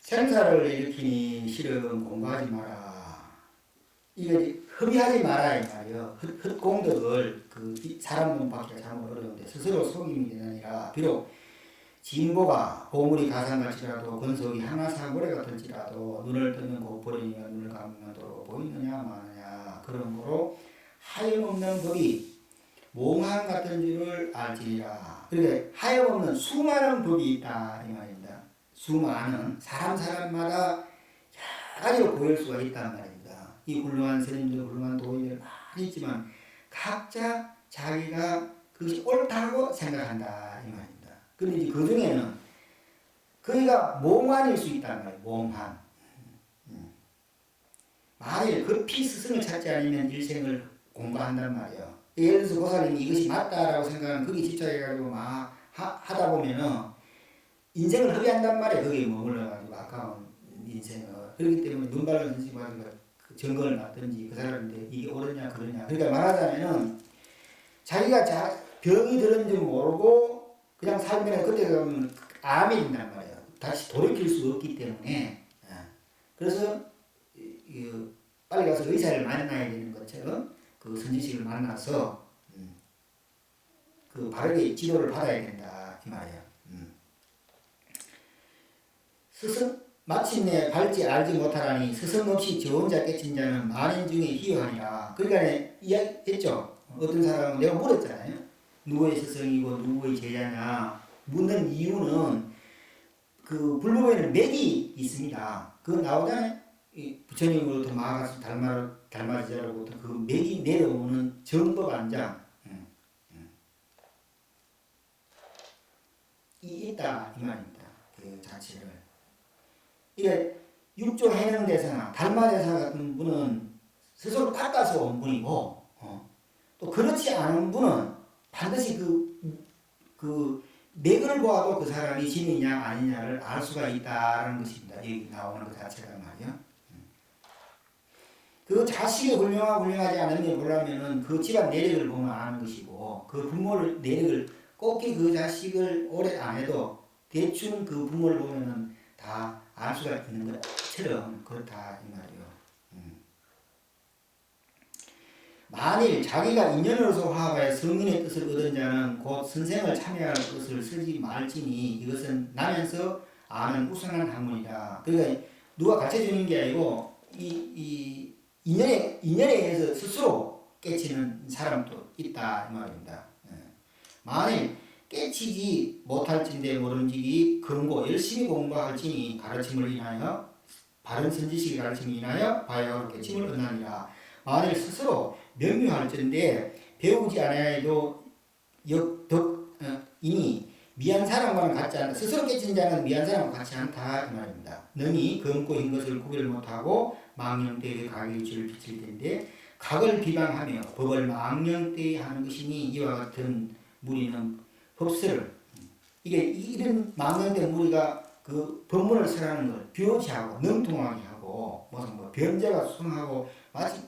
생사를 일으키니 실은 공부하지 마라. 이게 허비하지 마라 이 말이요. 헛공덕을 그 사람 눈 받기가 참 어려운데 스스로 속임이 되느니라. 비록 진보가 보물이 가상같이라도 건석이 하나 사고래 같을지라도 눈을 뜨면 곧 버리니가 눈을 감으면 도로 보이느냐 마느냐 그런 거로 하염없는 법이 몽한 같은 줄을 알지니라. 그러니까 하염없는 수많은 법이 있다 이 말입니다. 수많은 사람마다 여러 가지로 보일 수가 있단 말입니다. 이 훌륭한 스님들, 훌륭한 도인들 많이 있지만 각자 자기가 그것이 옳다고 생각한다 이 말입니다. 그런데 이제 그 중에는 그이가 몽환일 수 있단 말이에요. 몽환. 만일 급히 스승을 찾지 않으면 일생을 공부한단 말이에요. 예를 들어서 고사님이 이것이 맞다라고 생각하는 거기에 집착해가지고 막 하다 보면은 인생을 허비한단 말이에요. 거기에 머물러가지고 아까운 인생을. 그렇기 때문에 눈발로 선생님하고 그 점검을 받든지 그 사람인데 이게 옳으냐 그러냐. 그러니까 말하자면은 자기가 병이 들은 줄 모르고 그냥 살면 그때 가면 암이 된단 말이에요. 다시 돌이킬 수 없기 때문에. 그래서 빨리 가서 의사를 만나야 되는 것처럼 그 선지식을 만나서 그 바르게 지도를 받아야 된다 이 말이에요. 스승 마침내 밟지 알지 못하라니 스승 없이 저 혼자 깨친 자는 만인 중에 희유하니라. 그러니까 이야기했죠. 어떤 사람은 내가 물었잖아요. 누구의 스승이고 누구의 제자냐 묻는 이유는 그 불법에는 맥이 있습니다. 그거 나오잖아요. 부처님으로부터 마가수 달마지자로부터 그 맥이 내려오는 정법 안장 이 있다 이 말입니다. 그 자체를. 이게 육조 해능대사나 달마대사 같은 분은 스스로 닦아서 온 분이고 또 그렇지 않은 분은 반드시 그 맥을 보아도 그 사람이 진이냐 아니냐를 알 수가 있다는 것입니다. 여기 나오는 것 자체가 말이요. 그 자식이 훌륭하지 않으면 보려면은 그 집안 내력을 보면 아는 것이고 그 부모를 내력을 꼭히 그 자식을 오래 안 해도 대충 그 부모를 보면은 다 알 수가 있는 것처럼 그렇다 이 말이요. 만일 자기가 인연으로서 화합하여 성인의 뜻을 얻은 자는 곧 선생을 참여할 것을 쓰지 말지니 이것은 나면서 아는 우선한 학문이다. 그러니까 누가 가르쳐주는 게 아니고 이 인연에 의해서 스스로 깨치는 사람도 있다 이 말입니다. 만일 깨치지 못할진대 모른지기 근고 열심히 공부할지니 가르침을 인하여 바른 선지식의 가르침을 인하여 바야흐로 깨침을 얻나니라. 만일 스스로 명료할진대 배우지 않아야도 이니 미한 사람과는 같지 않다. 스스로 깨친 자는 미한 사람과 같지 않다 이 말입니다. 능히 검고 흰 것을 구별 못하고 망령되게 각의 죄를 비칠 텐데 각을 비방하며 법을 망령되게 하는 것이니 이와 같은 무리는 법설을 이게 이런 망령된 무리가 그 법문을 설하는 걸 비오지하고 능통하게 하고 무슨 뭐 변제가 수성하고 마치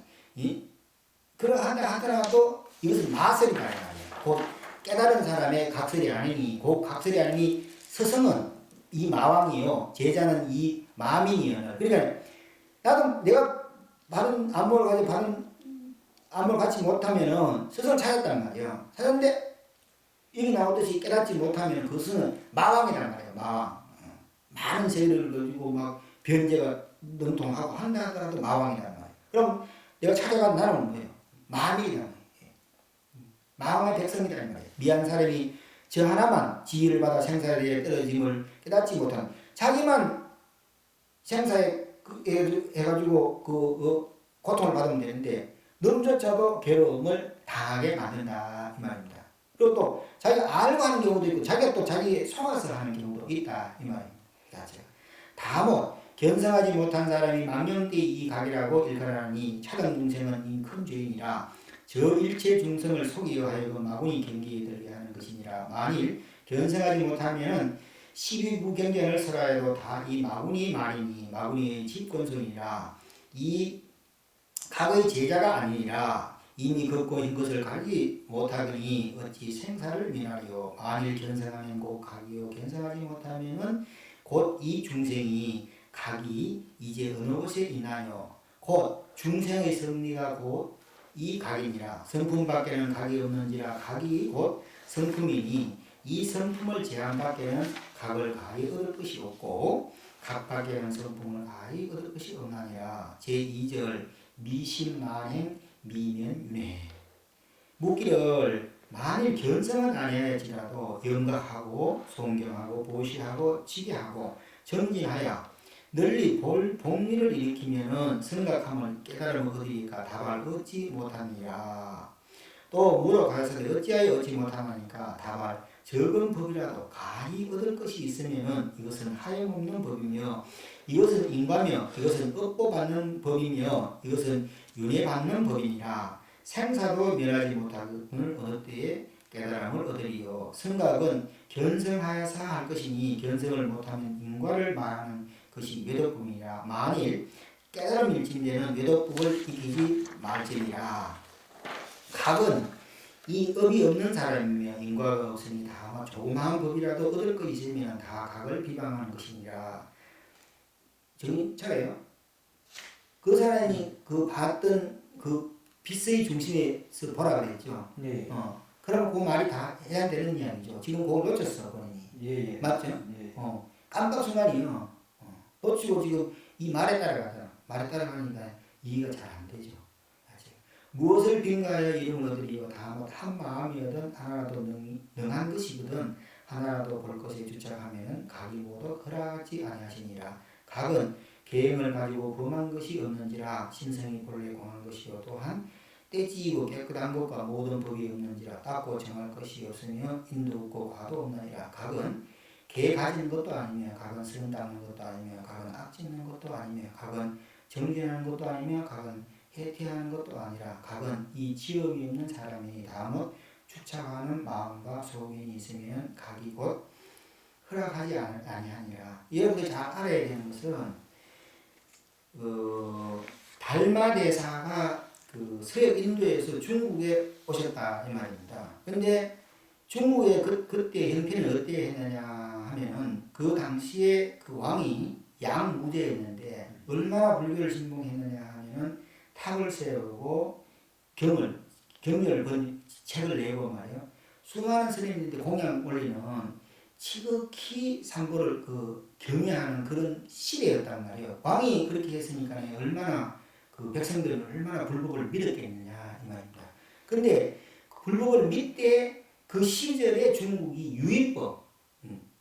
그러한다 하더라도 이것은 마설이다 말이에요. 곧 깨달은 사람의 각설이 아니니 곧 각설이 아니니 스승은 이 마왕이요 제자는 이 마민이요. 그러니까 나도 내가 바른 안목을 가지고 바른 안목을 갖지 못하면은 스승을 찾았단 말이에요. 찾았는데 여기 나오듯이 깨닫지 못하면 그것은 마왕이란 말이에요. 마왕. 많은 세력을 가지고 막 변제가 능통하고 한다 하더라도 마왕이란 말이에요. 그럼 내가 찾아간 나는 뭐예요? 마민이란 말이에요. 마왕의 백성이란 말이에요. 미한 사람이 저 하나만 지위를 받아 생사에 떨어짐을 깨닫지 못한 자기만 생사에 해가지고 고통을 받으면 되는데 넘조차도 괴로움을 당하게 만든다 이 말입니다. 그리고 또 자기가 알고 하는 경우도 있고 자기가 또 자기에 속아서 하는 경우도 있다 이 말입니다. 다못 견성하지 못한 사람이 망령되이 이 각이라고 일컬으니 차등 중생은 이 큰 죄인이라 저 일체 중생을 속이려 하여금 마구니 경계에 들게 하는 것이니라. 만일 견성하지 못하면 12부 경전을 설하여도 다 이 마구니의 말이니 마구니의 집권성이라 이 각의 제자가 아니니라. 이미 걷고 흰 것을 가지 못하더니 어찌 생사를 미나리요. 만일 견성하면 곧 각이요 견성하지 못하면 곧 이 중생이 각이 이제 어느 곳에 있나요? 곧 중생의 성리가 곧 이 각이니라. 성품 밖에는 각이 없는지라. 각이 곧 성품이니 이 성품을 제한밖에는 각을 가히 얻을 것이 없고 각 밖에는 성품을 가히 얻을 것이 없나니라. 제2절 미심만행 미면윤회. 묻기를 만일 견성은 아니할지라도 영각하고 존경하고 보시하고 지게하고 정진하여 널리 복리를 일으키면은 생각함을 깨달음을 얻으니까 답을 얻지 못하니라. 또 물어 가서되 어찌하여 얻지 못하나니까 답을 적은 법이라도 가히 얻을 것이 있으면은 이것은 하염없는 법이며 이것은 인과며 이것은 업보받는 법이며 이것은 윤회받는 법이니라. 생사도 멸하지 못하거늘 어느 때에 깨달음을 얻으리요. 생각은 견성하여서 할 것이니 견성을 못하면 인과를 말하는 것이 외도법이니라. 만일 깨달음 일진되는 외도법을 익히지 말지니라. 각은 이 업이 없는 사람이며 인과가 없으니 다만 조그마한 법이라도 얻을 것이 있으면 다 각을 비방하는 것이니라. 정신 차려요. 그 사람이 그 봤던 그 빛의 중심에서 보라 그랬죠. 네. 그럼 그 말이 다 해야 되는 이야기죠. 지금 그걸 놓쳤어, 본인이. 예. 맞죠? 예. 깜빡 순간이요. 놓치고 지금 이 말에 따라가잖아. 말에 따라가니까 이해가 잘 안 되죠. 아직. 무엇을 빈가하여 이름을 얻으리요. 다못 한 마음이거든 하나라도 능한 것이거든 하나라도 볼 것에 주착하면은 각이 모두 허락하지 아니하시니라. 각은 계행을 가지고 범한 것이 없는지라 신성이 본래 공한 것이요 또한 떼지고 깨끗한 것과 모든 법이 없는지라 닦고 정할 것이 없으며 인도 없고 과도 없느니라. 각은 개 가지는 것도 아니며 각은 성 닦는 것도 아니며 각은 악 짓는 것도 아니며 각은 정진하는 것도 아니며 각은 해태하는 것도 아니라 각은 이 지업이 없는 사람이 다못 주착하는 마음과 소견이 있으면 각이 곧 허락하지 아니하니라. 여러분들이 잘 알아야 되는 것은 달마대사가 그 서역 인도에서 중국에 오셨다 이 말입니다. 그런데 중국의 그때 형편을 어떻게 했느냐 하면은 그 당시에 그 왕이 양무제였는데 얼마나 불교를 신봉했느냐 하면은 탑을 세우고 경을 번 책을 내고 말이에요. 수많은 스님들한테 공양 올리는 지극히 상고를 그 경외하는 그런 시대였단 말이에요. 왕이 그렇게 했으니까 얼마나 그 백성들은 얼마나 불법을 믿었겠느냐 이 말입니다. 그런데 불법을 믿되 그 시절에 중국이 유의법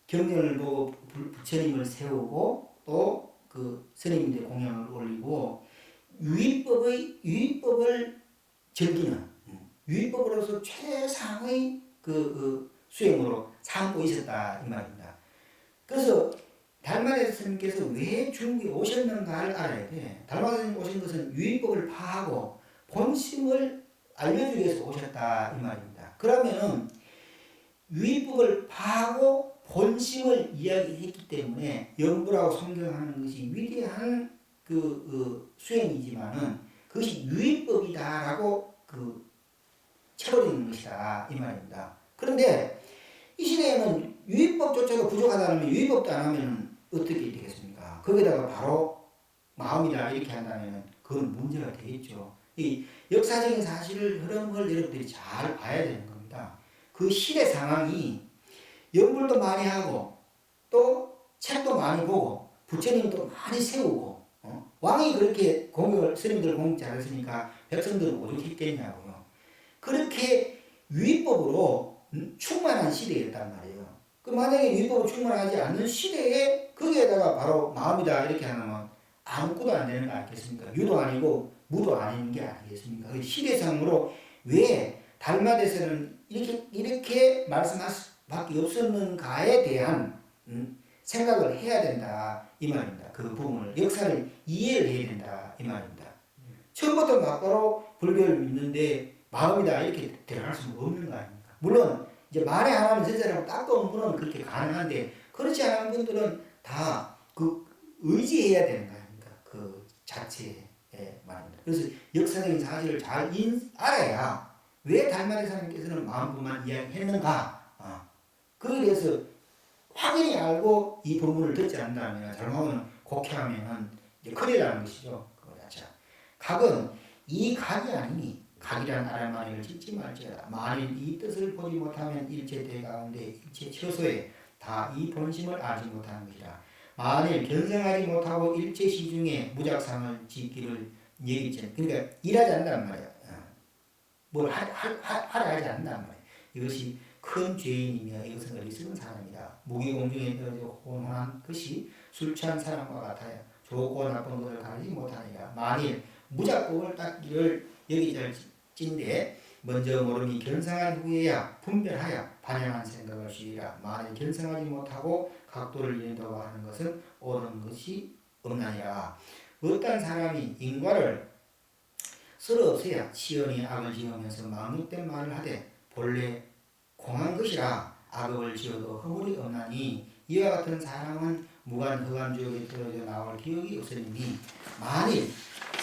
경전을 보고 부처님을 세우고 또 그 스님들 공양을 올리고 유의법을 즐기는 유의법으로서 최상의 그 수행으로 삼고 있었다 이 말입니다. 그래서 달마대 스님께서 왜 중국에 오셨는가를 알아야 돼. 달마대 스님 오신 것은 유의법을 파하고 본심을 알려주기 위해서 오셨다 이 말입니다. 그러면은 유의법을 파하고 본심을 이야기했기 때문에 영부라고 성경하는 것이 위대한 그 수행이지만은 그것이 유의법이다라고 쳐버리는 것이다 이 말입니다. 그런데 이 시대에는 유의법조차도 부족하다면 유의법도 안 하면 어떻게 되겠습니까? 거기다가 바로 마음이다 이렇게 한다면 그건 문제가 되겠죠. 이 역사적인 사실을 흐름을 여러분들이 잘 봐야 되는 겁니다. 그 시대 상황이 연불도 많이 하고 또 책도 많이 보고 부처님도 많이 세우고 왕이 그렇게 공을 스님들 공 잘했으니까 백성들은 오죽했겠냐고요. 그렇게 유의법으로 충만한 시대였단 말이에요. 그 만약에 유의법으로 충만하지 않는 시대에 거기에다가 바로 마음이다 이렇게 하면 아무것도 안 되는 거 아니겠습니까? 유도 아니고 무도 아닌 게 아니겠습니까? 그 시대상으로 왜 달마대에서는 이렇게 말씀할 수밖에 없었는가에 대한 생각을 해야 된다 이 말입니다. 그 부분을 역사를 이해를 해야 된다 이 말입니다. 처음부터 막바로 불교를 믿는데 마음이다 이렇게 들어갈 수는 없는 거 아닙니까? 물론 이제 말에 하나는 전제라고 닦아온 분은 그렇게 가능한데 그렇지 않은 분들은 다 그 의지해야 되는 거 아닙니까? 그 자체에 말입니다. 그래서 역사적인 사실을 잘 알아야 왜 달마대 사님께서는 마음뿐만 이야기했는가 그에 대해서 확연히 알고 이 법문을 듣지 않는다면 잘못하면 곡해하면은 이제 큰일 나는 것이죠. 그거 자체. 각은 이 각이 아니니 각이란 아랫마니를 짓지 말지어다. 만일 이 뜻을 보지 못하면 일체 대 가운데 일체 처소에 다 이 본심을 알지 못하는 것이라. 만일 견성하지 못하고 일체 시중에 무작상을 짓기를 얘기했잖아요. 그러니까 일하지 않는단 말이야. 뭘 하려 하지 않는단 말이야. 이것이 큰 죄인이며 이것은 어리석은 사람이다. 무기공중에 떨어져 혼혼한 것이 술 취한 사람과 같아요. 좋고 나쁜 것을 가리지 못하니라. 만일 무작곡을 닦기를 여기잘진데 먼저 모름이 견성한 후에야 분별하여 반영한 생각을 쉬리라. 만일 견성하지 못하고 각도를 이른다고 하는 것은 옳은 것이 없나니라. 어떤 사람이 인과를 쓸어 없어야 시연이 악을 지으면서 망육된 말을 하되 본래 공한 것이라 악업을 지어도 허물이 없나니 이와 같은 사람은 무관 허감지옥에 떨어져 나올 기억이 없으니 만일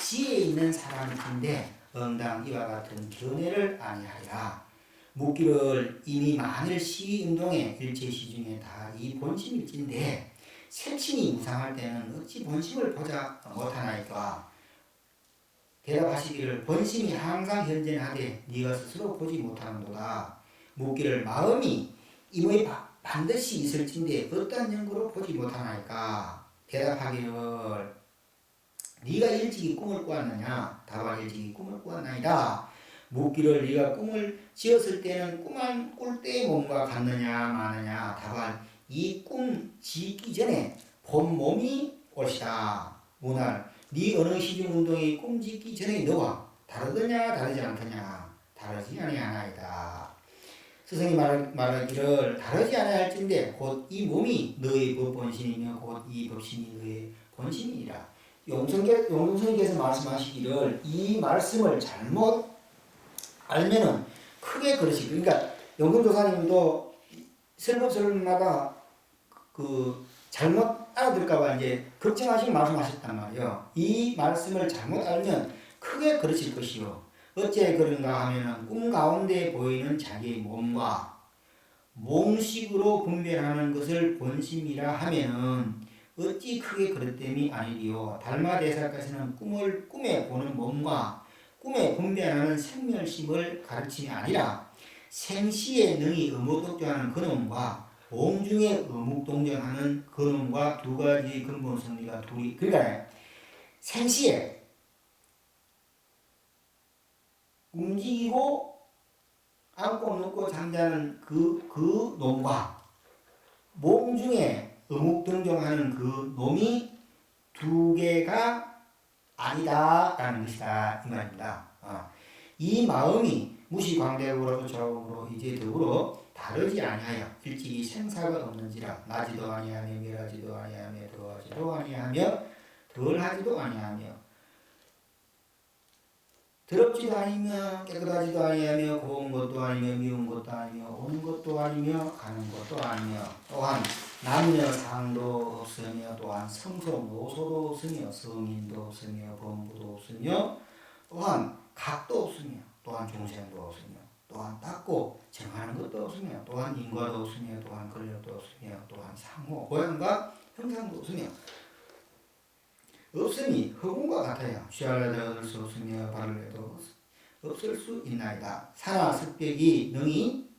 시에 있는 사람인데 응당 이와 같은 견해를 아니하리라. 묻기를 이미 만일 시운동의 일체 시중에 다 이 본심일진데 세친이 무상할 때는 어찌 본심을 보자 못하나이까. 대답하시기를 본심이 항상 현존하되 네가 스스로 보지 못하는도다. 묻기를 마음이 임의 반드시 있을진데 어떤 연고로 보지 못하나이까. 대답하기를 네가 일찍이 꿈을 꾸었느냐. 답하 일찍이 꿈을 꾸었나이다. 묻기를 네가 꿈을 지었을 때는 꿈을 꿀 때의 몸과 같느냐 마느냐. 답할 이 꿈 지기 전에 본 몸이 옳시다. 문할 네 어느 시중 운동이 꿈 짓기 전에 너와 다르더냐 다르지 않더냐. 다르지 아니하나이다. 스승이 말하기를 다르지 아니할진데 곧 이 몸이 너의 법본심이며 곧 이 법심이 너의 본심이니라. 용성께서 말씀하시기를 이 말씀을 잘못 알면은 크게 그러시. 그러니까 용성조사님도 설법설마다 그 잘못 알아들을까봐 이제 걱정하시고 말씀하셨단 말이에요. 이 말씀을 잘못 알면 크게 그러실 것이요. 어째 그런가 하면은 꿈 가운데 보이는 자기의 몸과 몸식으로 분별하는 것을 본심이라 하면은 어찌 크게 그릇됨이 아니리요. 달마대사까지는 꿈에 보는 몸과 꿈에 분별하는 생멸심을 가르침이 아니라 생시에 능히 의무독조하는 그놈과 몽중에 의묵동정하는 그놈과 두 가지 근본 성리가 둘이. 그러니까 생시에 움직이고 앉고 눕고 잠자는 그 놈과 몽중에 의묵동정하는 그 놈이 두 개가 아니다라는 것이다 이 말입니다. 이 마음이 무시광대국으로도 저으로 이제 더불어 다르지 아니하여 일찍이 생사가 없는지라. 나지도 아니하며 멸하지도 아니하며 더하지도 아니하며 덜하지도 아니하며 더럽지도 아니며 깨끗하지도 아니하며 고운 것도 아니며 미운 것도 아니며 오는 것도 아니며 가는 것도 아니며 또한 남녀 상도 없으며 또한 성소 노소도 없으며 성인도 없으며 범부도 없으며 또한 각도 없으며 또한 중생도 없으며 또한 닦고 정하는 것도 없으며 또한 인과도 없으며 또한 권력도 없으며 또한 상호 고향과 형상도 없으며 없으니 허공과 같아요. 취하려다 얻을 수 없으며 바르려도 없을 수 있나이다. 산하 습벽이 능히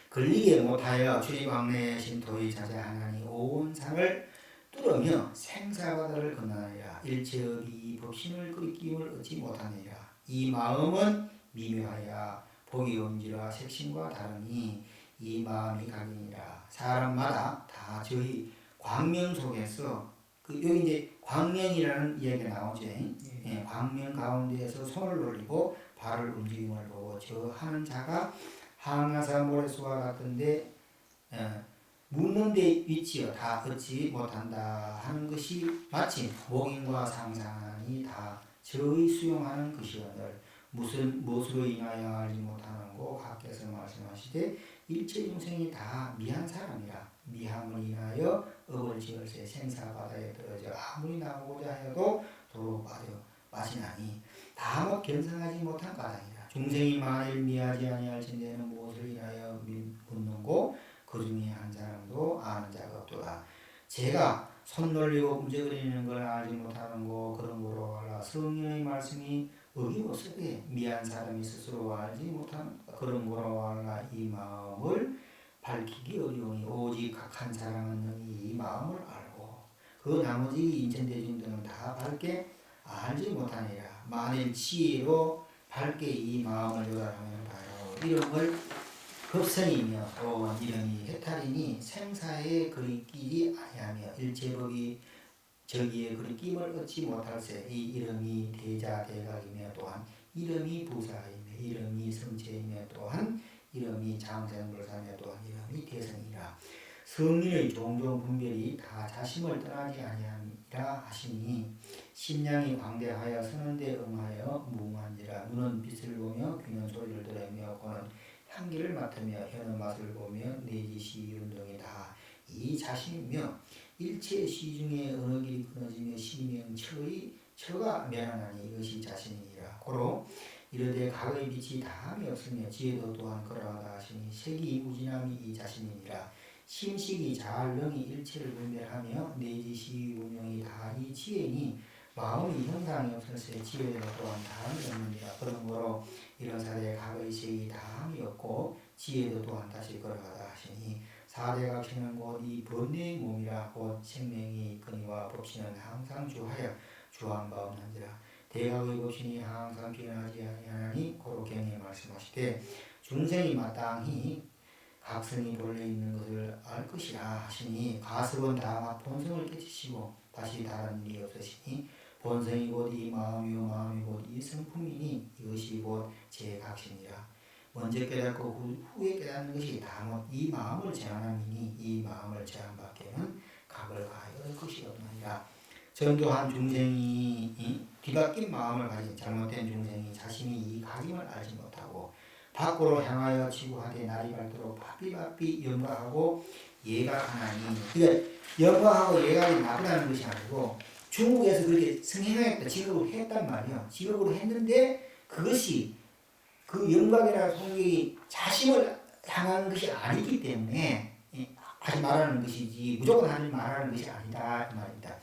걸리게 못하여 주의광내의 신토의 자제하나니 온 산을 뚫으며 생사바다를 건너니라. 일체의 법신을 그리낌을 얻지 못하니라. 이 마음은 미묘하여 복이 온지라 색신과 다르니 이 마음이 각이니라. 사람마다 다 저희 광명 속에서 여기 이제 광명이라는 이야기가 나오죠. 예, 광명 가운데에서 손을 올리고 발을 움직임을 보고 저 하는 자가 항아사 모래수와 같은데 묻는 데 위치여 다 얻지 못한다 하는 것이 마침 목인과 상상이 다 저의 수용하는 것이거늘 무엇으로 인하여 알지 못하는고 각께서 말씀하시되 일체 중생이 다 미한 사람이라. 미함을 인하여 업을 지을세 생사바다에 떨어져 아무리 나오고자 해도 도로 빠지나니 다못 견성하지 못한 까닭이라. 중생이 만일 미하지 아니할진대는 무엇을 인하여 묻는고 그 중에 한 사람도 아는 자가 없도다. 제가 손 놀리고 꿈쩍거리는 걸 알지 못하는 거 그런 거로 알라. 성령의 말씀이 어김없이 미안 사람이 스스로 알지 못하는 그런 거로 알라. 이 마음을 밝히기 어려우니 오직 각한 사람은 능히 이 마음을 알고 그 나머지 인천대중들은 다 밝게 알지 못하니라. 만일 지혜로 밝게 이 마음을 요달하면 바로 이름을 급선이며 또 이름이 해탈이니 생사에 그리 끼지 아니하며 일체법이 저기에 그리 끼임을 얻지 못할세. 이 이름이 대자대각이며 또한 이름이 부사이며 이름이 성체이며 또한 이름이 장생불사며 또한 이름이 대성이라. 성인의 종종 분별이 다 자심을 떠나지 아니함이라 하시니 심량이 광대하여 서는데 응하여 무궁한지라. 눈은 빛을 보며 귀는 소리를 들으며 코는 향기를 맡으며 혀는 맛을 보며 내지 시운동이 다 이 자심이며 일체 시중에 어느 길이 끊어지며 시명처의 처가 멸하나니 이것이 자신이니라. 고로 이르되 각의 빛이 다함이 없으며 지혜도 또한 그러하다 하시니 색이 우진함이 이 자신이니라. 심식이 잘 능히 일체를 분별하며 내지 시운용이 다 이 지혜니 마음이 형상이 없을세 지혜도 또한 다함이 없느니라. 그러므로 이러사대 각의 색이 다함이 없고 지혜도 또한 다시 걸어가다 하시니 사대각신은 곧 이 번뇌의 몸이라. 곧 생명이 있거니와 법신은 항상 주하여 주한 바 없는지라. 대각의 법신이 항상 변하지 아니하나니 고로 경에 말씀하시되 중생이 마땅히 각성이 본래 있는 것을 알 것이라 하시니 가습은 다만 본성을 깨치시고 다시 다른 일이 없으시니 본성이 곧 이 마음이요 마음이 곧 이 성품이니 이것이 곧 제 각신이라. 먼저 깨닫고 후에 깨닫는 것이 다못 이 마음을 제한함이니 이 마음을 제한밖에는 각을 가하여 것이 없느니라. 전도한 중생이 뒤바뀐 마음을 가진 잘못된 중생이 자신이 이 각임을 알지 못하고 밖으로 향하여 치부하되 날이 밝도록 바삐바삐 염가하고 예각하나니. 그러니까 염가하고 예각이 나쁘다는 것이 아니고 중국에서 그렇게 성행했다 직업으로 했단 말이야. 직업으로 했는데 그것이 그 영광이나 성격이 자신을 향하는 것이 아니기 때문에 하지 말라는 것이지 무조건 하지 말라는 것이 아니다 이 말입니다.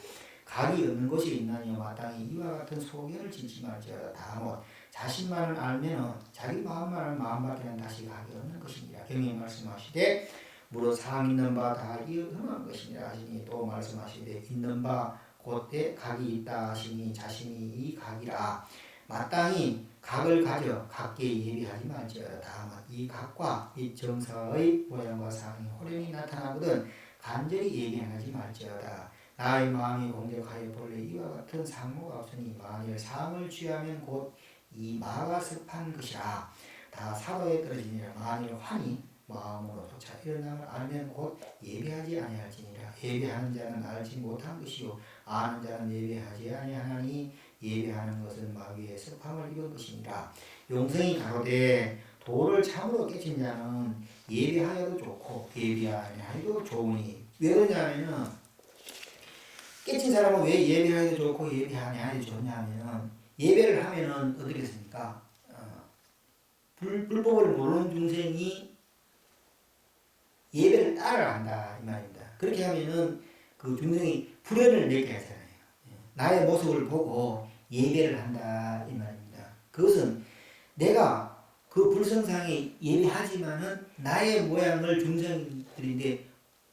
각이 없는 것이 있나니요 마땅히 이와 같은 소견을 짓지 말지어다. 다못 자신만을 알면 자기 마음만 알면 마음밖에는 다시 각이 없는 것이니라. 경에 말씀하시되 무릇 상 있는 바 다 이어서는 것이니라 하시니 또 말씀하시되 있는 바 곧때 각이 있다 하시니 자신이 이 각이라. 마땅히 각을 가져 각게 예비하지 말지어다. 다만 이 각과 이 정사의 모양과 상이 호련히 나타나거든 간절히 예비하지 말지어다. 나의 마음이 공격하여 본래 이와 같은 상모가 없으니 만일 상을 취하면 곧 이 마가 습한 것이라. 다 사도에 떨어지니라. 만일 환히 마음으로 쫓아 일어남을 알면 곧 예비하지 아니할지니라. 예비하는 자는 알지 못한 것이요 아는 자는 예비하지 아니하나니 예배하는 것은 마귀의 습함을 입은 것이니라. 용성이 가로되 도를 참으로 깨친 자는 예배하여도 좋고 예배하여도 좋으니. 왜 그러냐면은 깨친 사람은 왜 예배하여도 좋고 예배하여도 좋냐면은 예배를 하면은 어떻겠습니까? 불법을 모르는 중생이 예배를 따라간다 이 말입니다. 그렇게 하면은 그 중생이 불연을 내게 하잖아요. 나의 모습을 보고 예배를 한다 이 말입니다. 그것은 내가 그 불성상에 예배하지만은 나의 모양을 중생들인데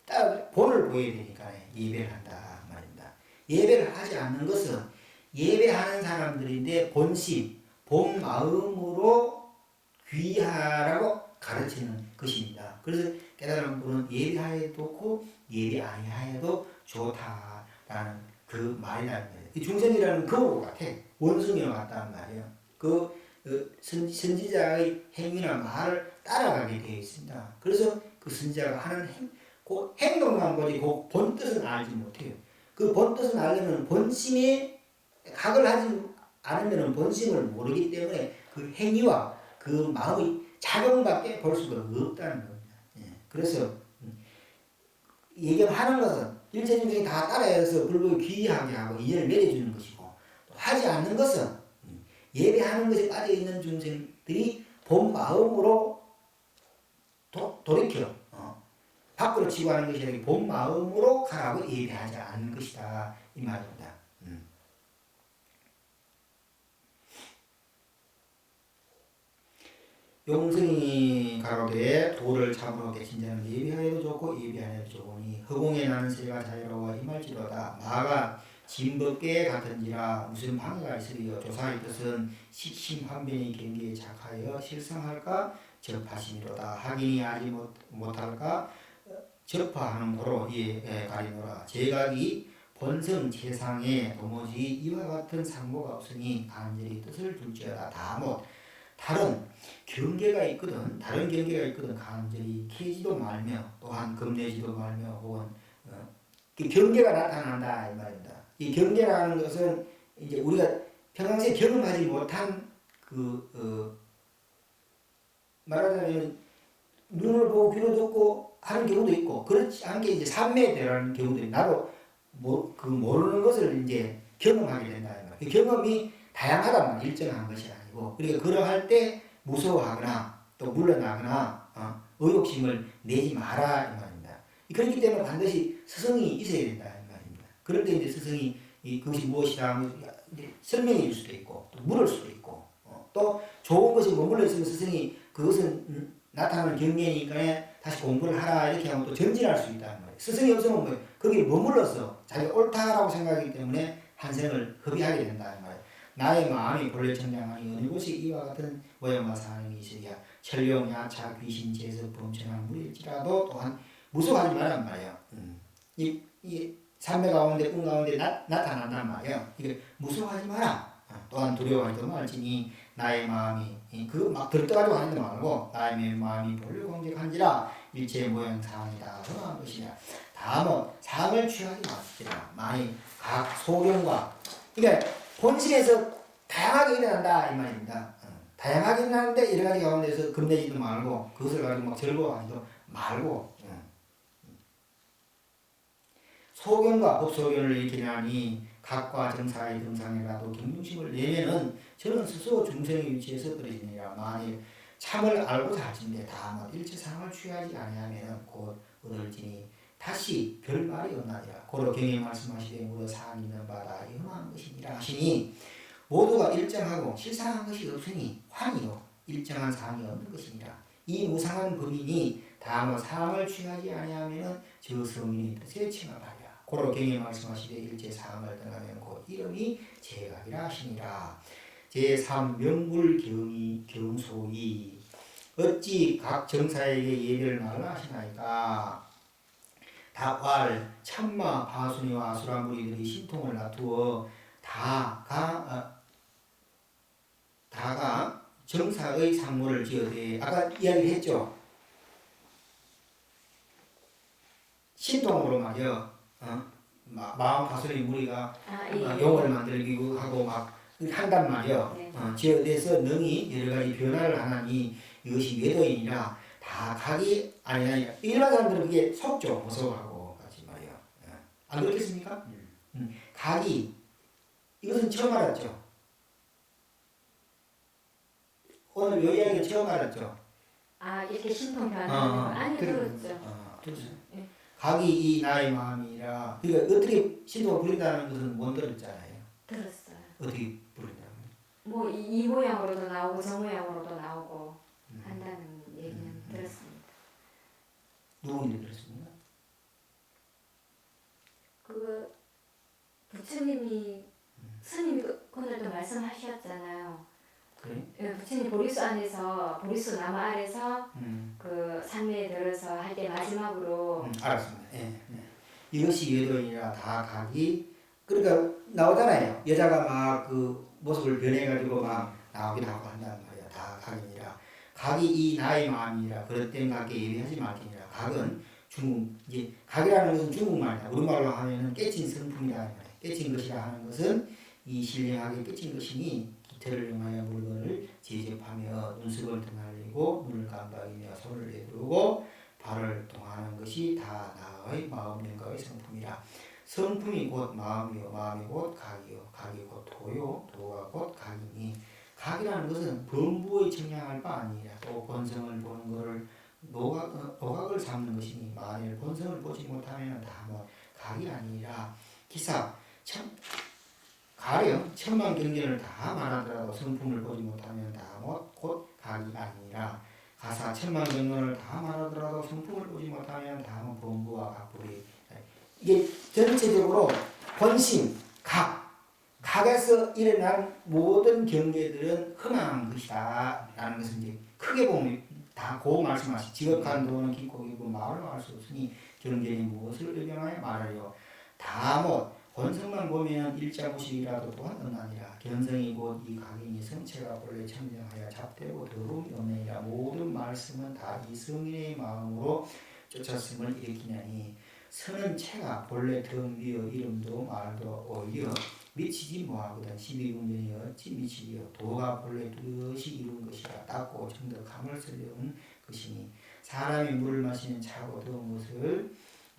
딱 본을 보여야 되니까 예배를 한다 말입니다. 예배를 하지 않는 것은 예배하는 사람들인데 본심, 본 마음으로 귀하라고 가르치는 것입니다. 그래서 깨달은 분은 예배하여도 좋고 예배 아니하여도 좋다라는 그 말이라는 거예요. 중생이라는 거하고 같아. 원숭이와 같다는 말이에요. 선지자의 행위나 말을 따라가게 되어 있습니다. 그래서 그 선지자가 하는 그 행동만 보지 그 본뜻은 알지 못해요. 그 본뜻은 알려면 본심에 각을 하지 않으면 본심을 모르기 때문에 그 행위와 그 마음의 작용밖에 볼 수가 없다는 겁니다. 그래서 예경하는 것은 일체 중생이 다 따라해서 불법을 귀하게 하고 이해를 내려주는 것이고, 하지 않는 것은 예배하는 것에 빠져있는 중생들이 본 마음으로 돌이켜 밖으로 치고 하는 것이 아니라 본 마음으로 가라고 예배하지 않는 것이다 이 말입니다. 용승이 가로되 도를 참으로 계신 자는 예비하여도 좋고 예비하여도 좋으니 허공에 나는 새가 자유로워 임할지로다. 마가 진법계 같은지라 무슨 방해가 있으리요. 조사의 뜻은 식심환변이 경계에 착하여 실상할까 접하심이로다. 하기니 하지 못할까 접하하는 고로 이에 가리노라. 제각이 본성 세상에 도무지 이와 같은 상고가 없으니 간절히 뜻을 둘지어다. 다못 다른 경계가 있거든. 다른 경계가 있거든. 간절히 키지도 말며 또한 겁내지도 말며 혹은 그 경계가 나타난다 이 말입니다. 이 경계라는 것은 이제 우리가 평상시에 경험하지 못한 말하자면 눈을 보고 귀로 듣고 하는 경우도 있고 그렇지 않게 이제 삼매되라는 경우들이 나도 모르는 것을 이제 경험하게 된다 이 말이야. 그 경험이 다양하단 말이야. 일정한 것이 아니고 그러니까 그러할 때 무서워하거나 또 물러나거나 의욕심을 내지 마라 이 말입니다. 그렇기 때문에 반드시 스승이 있어야 된다 이 말입니다. 그럴 때 이제 스승이 그것이 무엇이다 설명해 줄 수도 있고 또 물을 수도 있고 또 좋은 것이 머물러 있으면 스승이 그것은 나타나는 경계니까 다시 공부를 하라 이렇게 하면 또 전진할 수 있다는 말이에요. 스승이 없으면 뭐 거기에 머물러서 자기가 옳다라고 생각하기 때문에 한생을 허비하게 된다는 말이에요. 나의 마음이 본래 청량하니 어느 곳에 이와 같은 모양과 사항이 있으랴. 천룡, 야차, 귀신, 제습, 범천한 무일지라도 또한 무서워하지 말란 말이에요. 이 삼매 가운데 꿈 가운데 나타난단 말이에요. 이게 무서워하지 마라. 또한 두려워하지도 말지니 나의 마음이 그거 막 들떠가지고 하는 데 말고 나의 마음이 본래 공격한지라 일체의 모양 사항이다 그러한 것이냐. 다음은 상을 취하지 마시라. 많이 각 소견과 그러니까 본실에서 다양하게 일어난다 이 말입니다. 다양하게 일어나는데 여러 가지 가운데서 겁내지도 말고 그것을 가지고 막 즐거워하지도 말고 소견과 법소견을 일으키나니 각과 정사의 등상이라도 경중심을 내면은 저는 스스로 중생의 위치에서 떨어지니라. 만일 참을 알고자 하신데 다만 일체상을 취하지 아니하면 곧 얻을지니 다시 별말이 없나니라. 고로 경에 말씀하시되 무려 사한 있는 바다 험한 것이니라 하시니 모두가 일정하고 실상한 것이 없으니 환이요 일정한 사항이 없는 것이니라. 이 무상한 법이니 다만 사항을 취하지 아니하면 저 성인의 뜻에 칭합하리라. 고로 경에 말씀하시되 일체 사항을 떠나면 곧 이름이 제각이라 하시니라. 제3 명불경이 경소이 어찌 각 정사에게 예배를 말라 하시나이까. 다왈 참마 바순이와 아수라무리들이 신통을 놔두어 다가 정사의 상모를 지어대 아까 이야기했죠. 신통으로 말이요. 마음 파손의 무리가 용어를 만들기고 하고 막 한단 말이요. 네. 지어대서 능히 여러 가지 변화를 하나니 이것이 외도인이라 다 각이 아니라 일반 사람들은 그게 속죠. 무서워하고 같이 말이요. 안 그렇겠습니까? 각이 이것은 처음 알았죠. 오늘 요 이야기를 처음 알았죠. 이렇게 신통 변화하는 거 아니 들었죠. 들었어요. 네. 각이 이 나의 마음이라. 그러니까 어떻게 신통을 부린다는 것은 못 들었잖아요. 들었어요. 어떻게 부린다는 뭐 이 모양으로도 나오고 저 모양으로도 나오고 한다는 얘기는 들었습니다. 누구인지 들었습니까? 그거 부처님이 스님이 그날도 말씀하셨잖아요. 그래? 예, 부처님 보리수 안에서 보리수 나무 아래서 그 산매에 들어서 할 때 마지막으로 알았습니다. 예, 예. 이것이 외도인이라 다 각이 그러니까 나오잖아요. 여자가 막 그 모습을 변해가지고 막 나오기도 하고 한다는 말이야. 다 각이니라. 각이 이 나의 마음이라 그럴 땐 각에 예비하지 말지니라. 각은 중국 이제 각이라는 것은 중국말이다. 우리말로 하면은 깨친 성품이다. 깨친 것이라 하는 것은 이 신령하게 깨친 것이니 기태를 응하여 물건을 제접하며 눈썹을 드날리고 눈을 깜빡이며 손을 내두르고 발을 동하는 것이 다 나의 마음 영각의 성품이라. 성품이 곧 마음이요 마음이 곧 각이요 각이 곧 도요 도가 곧 각이니 각이라는 것은 범부의 청량할 바 아니라 또 본성을 보는 것을 노각을 삼는 것이니 만일 본성을 보지 못하면 다 뭐 각이 아니라 기사 가령 천만 경전을 다 말하더라도 성품을 보지 못하면 다 곧 각이 아니라 가사 천만 경전을 다 말하더라도 성품을 보지 못하면 다음은 범부와 각불이. 이게 전체적으로 본심, 각에서 일어난 모든 경계들은 흠한 것이다 라는 것을 이제 크게 보면 다 고 말씀하시. 지극한 도는 깊고 깊고 말로 알 수 없으니 경전이 무엇을 의명하여 말하려. 다못 본성만 보면 일자무식이라도 또한 없나니라. 견성이 곧 이 각인이 성체가 본래 청정하여 잡되고 더러움이 없느니라. 모든 말씀은 다 이 성인의 마음으로 쫓았음을 일으키냐니 선은 체가 본래 덤비어 이름도 말도 오히려 미치지 뭐하거든. 12궁전이 어찌 미치리요. 도가 본래 뜻이 이룬 것이라. 닦고 정덕함을 쓰려는 것이니 사람이 물을 마시는 차고 더운 것을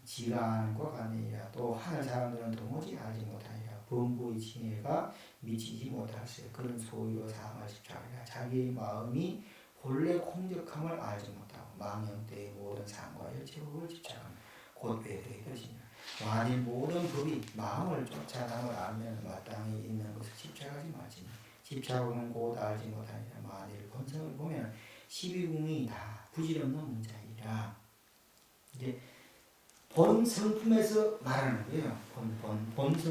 지가 아는 것 같느니라. 또 하늘 사람들은 도무지 알지 못하니라. 범부의 진해가 미치지 못할세. 그런 소위로 사함을 집착하니라. 자기의 마음이 본래 공적함을 알지 못하고 망령때의 모든 상과 일체법을 집착하며 곧 외도의 것이니라. 만일 모든 법이 마음을 쫓아남을 알면 마땅히 있는 것을 집착하지 말지니 집착하면 곧 알지 못하니라. 만일 본성을 보면 12궁이 다 부질없는 문자이라. 이제 본 성품에서 말하는 거예요. 본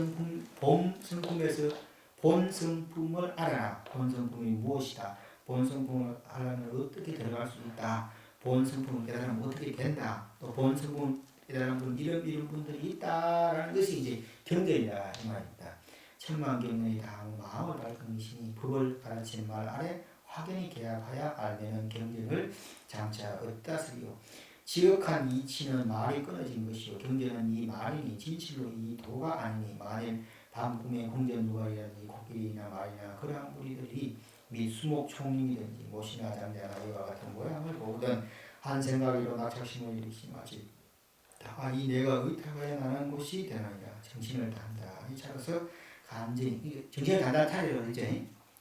성품에서 본 성품을 알아라. 본 성품이 무엇이다. 본 성품을 알아면 어떻게 들어갈 수 있다. 본 성품을 깨달으면 어떻게 된다. 또 본 성품을 깨달은 분 이런 분들이 있다라는 것이 이제 경전이다 이 말입니다. 천만 경전이 다 마음을 밝은 것이니 법을 가르치는 말 아래 확연히 개합하여 알면은 경전을 장차 얻다 쓰리요. 지극한 이치는 말이 끊어진 것이요 경전은 이 말이니 진실로 이 도가 아니니 만일 밤 꿈에 공전누가리라든지 코끼리나 말이나 그러한 무리들이 및 수목 총림이든지 못이나 장자나 이와 같은 모양을 보거든 한 생각으로 낙착심을 일으키마지 다이 내가 의탁하여 나는 곳이 되나이다. 정신을 단단히 차려서 간절히 정신을 단단히 차리라 그러죠.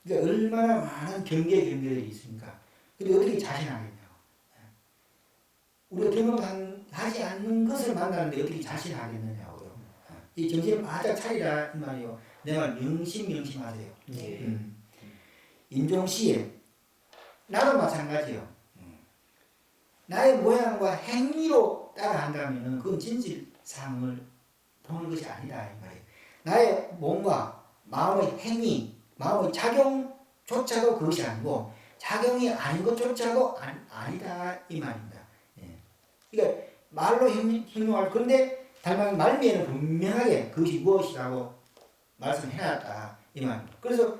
그러니까 얼마나 많은 경계들이 있습니까? 근데 어떻게 자신하겠냐고. 우리가 경험하지 않는 것을 만나는데 어떻게 자신하겠느냐고요. 이 정신을 바짝 차리라 이 말이요. 내 말 명심하세요. 인종시에 나도 마찬가지요. 나의 모양과 행위로 따라한다면 그건 진실상을 보는 것이 아니다 이 말이에요. 나의 몸과 마음의 행위, 마음의 작용조차도 그것이 아니고 작용이 아닌 것조차도 아니다 이 말입니다. 그러니까 말로 행동할 건데 달방의 말미에는 분명하게 그것이 무엇이라고 말씀해놨다 이 말입니다. 그래서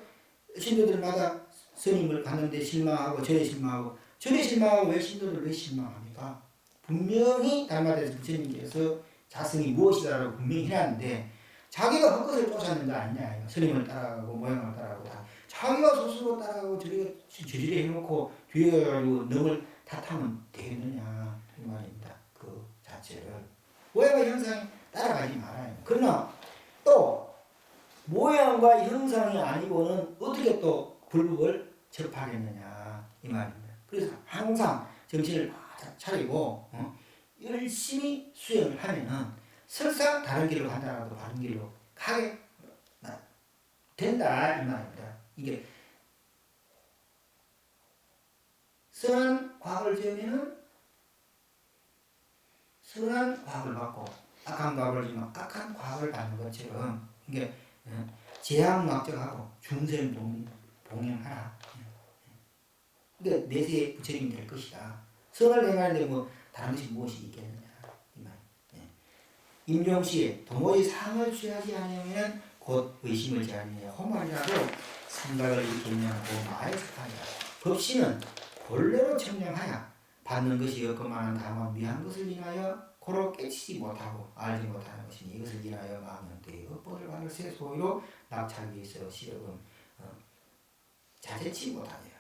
신도들마다 스님을 갔는데 실망하고 절에 실망하고 왜 신도들 왜 실망합니까? 분명히 달마다에서 부처님께서 자성이 무엇이다라고 분명히 해놨는데 자기가 헛것을 쫓았는 거 아니냐. 스님을 따라가고 모양을 따라가고 다 자기가 스스로 따라가고 저지레 해놓고 뒤에 가지고 너를 탓하면 되겠느냐 이 말입니다. 그 자체를 모양과 형상이 따라가지 말아요. 그러나 또 모양과 형상이 아니고는 어떻게 또 불법을 접하겠느냐 이 말입니다. 그래서 항상 정신을 바짝 차리고 열심히 수행을 하면은 설사 다른 길로 간다라도 바른 길로 가게 된다 이 말입니다. 이게 선한 과학을 지으면은 선한 과학을 받고 악한 과학을 지으면 악한 과학을 받는 것처럼 이게 제약막적하고 중생 봉행하라. 그러니까 내세의 부처님이 될 것이다. 선을 행하는데 뭐 다른 것이 무엇이 있겠느냐 이 말. 임종시에 도무지 상을 취하지 않으면 곧 의심을 제하느냐 험하리라도 생각을 일으키냐고 마해석하니라. 법신은 본래로 청량하여 받는 것이 없건만은 다만 미한 것을 인하여 고로 깨치지 못하고 알지 못하는 것이니 이것을 인하여 망령되이 업보를 받을 새 소위로 낙찰기 위해서 시력은 자제치 못하니라.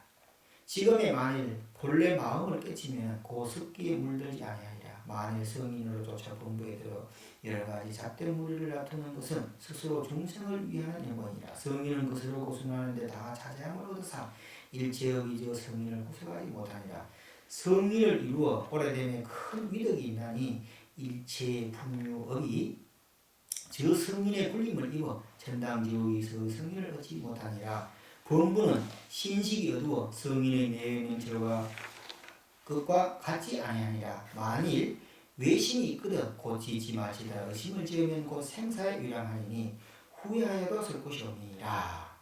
지금의 만일 본래 마음을 깨치면 그 습기에 물들지 아니하리라. 만일 성인으로 쫓아 본부에 들어 여러 가지 잣된 무리를 다투는 것은 스스로 중생을 위하는 영광이라. 성인은 그것을 고순하는데 다 자제함을 얻어사 일체의 이저 성인을 구속하지 못하니라. 성리를 이루어 오래되면 큰 위덕이 있나니 일체 풍류업이 저 성인의 굴림을 입어 천당지옥에서 성인을 얻지 못하니라. 범부는 신식이 어두워 성인의 내면은 저와 것과 같지 아니하니라. 만일 외심이 있거든 고치지 마시다. 의심을 지으면 곧 생사에 위랑하리니 후회하여도 쓸 곳이 없느니라.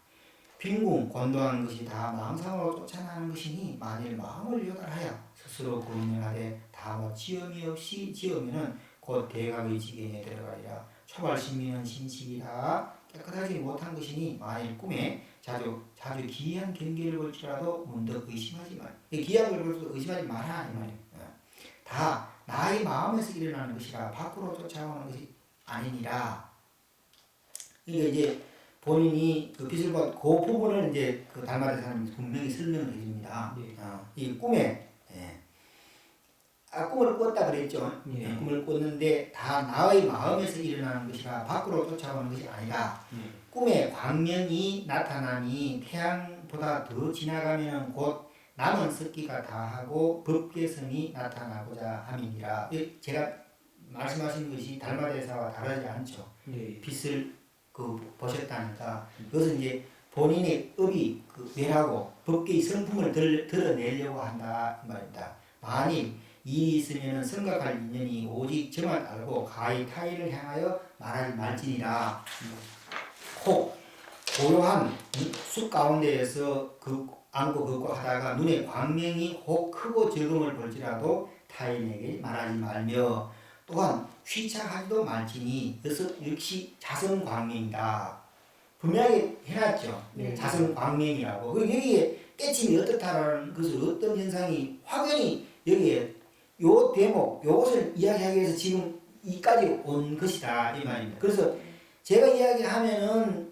빈궁 권도하는 것이 다 마음상으로 쫓아나는 것이니 만일 마음을 요달하여 스스로 고민하되 다뭐 지음이 없이 지으면은 곧 대각의 지경에 들어가리라. 초발신민은 신식이다 깨끗하지 못한 것이니 만일 꿈에 자주 기이한 경계를 볼지라도 문득 의심하지 말. 기이한 걸 볼지라도 의심하지 마라 이 말이에요. 다 나의 마음에서 일어나는 것이라 밖으로 쫓아오는 것이 아니니라. 이게 이제 본인이 그 빛을 본 그 부분을 이제 그 달마대사님이 분명히 설명을 해줍니다. 이 꿈에 꿈을 꿨다 그랬죠. 꿈을 꿨는데 다 나의 마음에서 일어나는 것이라 밖으로 쫓아오는 것이 아니라 꿈에 광명이 나타나니 태양보다 더 지나가면 곧 남은 습기가 다하고 법계성이 나타나고자 함이니라. 제가 말씀하신 것이 달마대사와 다르지 않죠. 빛을 보셨다니까 그것은 이제 본인의 업이 멸하고 법계의 성품을 드러내려고 한다 이 말입니다. 만일 일이 있으면 생각할 인연이 오직 저만 알고 가히 타인을 향하여 말하지 말지니라. 혹 고요한 숲 가운데에서 안고 걷고 하다가 눈에 광명이 혹 크고 적음을 볼지라도 타인에게 말하지 말며 또한 휘착하지도 말지니 역시 자성광명이다. 분명히 해놨죠. 자성광명이라고. 여기에 깨침이 어떻다라는 것을 어떤 현상이 확연히 여기에 요 대목 요것을 이야기하기 위해서 지금 이까지 온 것이다 이 말입니다. 그래서 제가 이야기하면은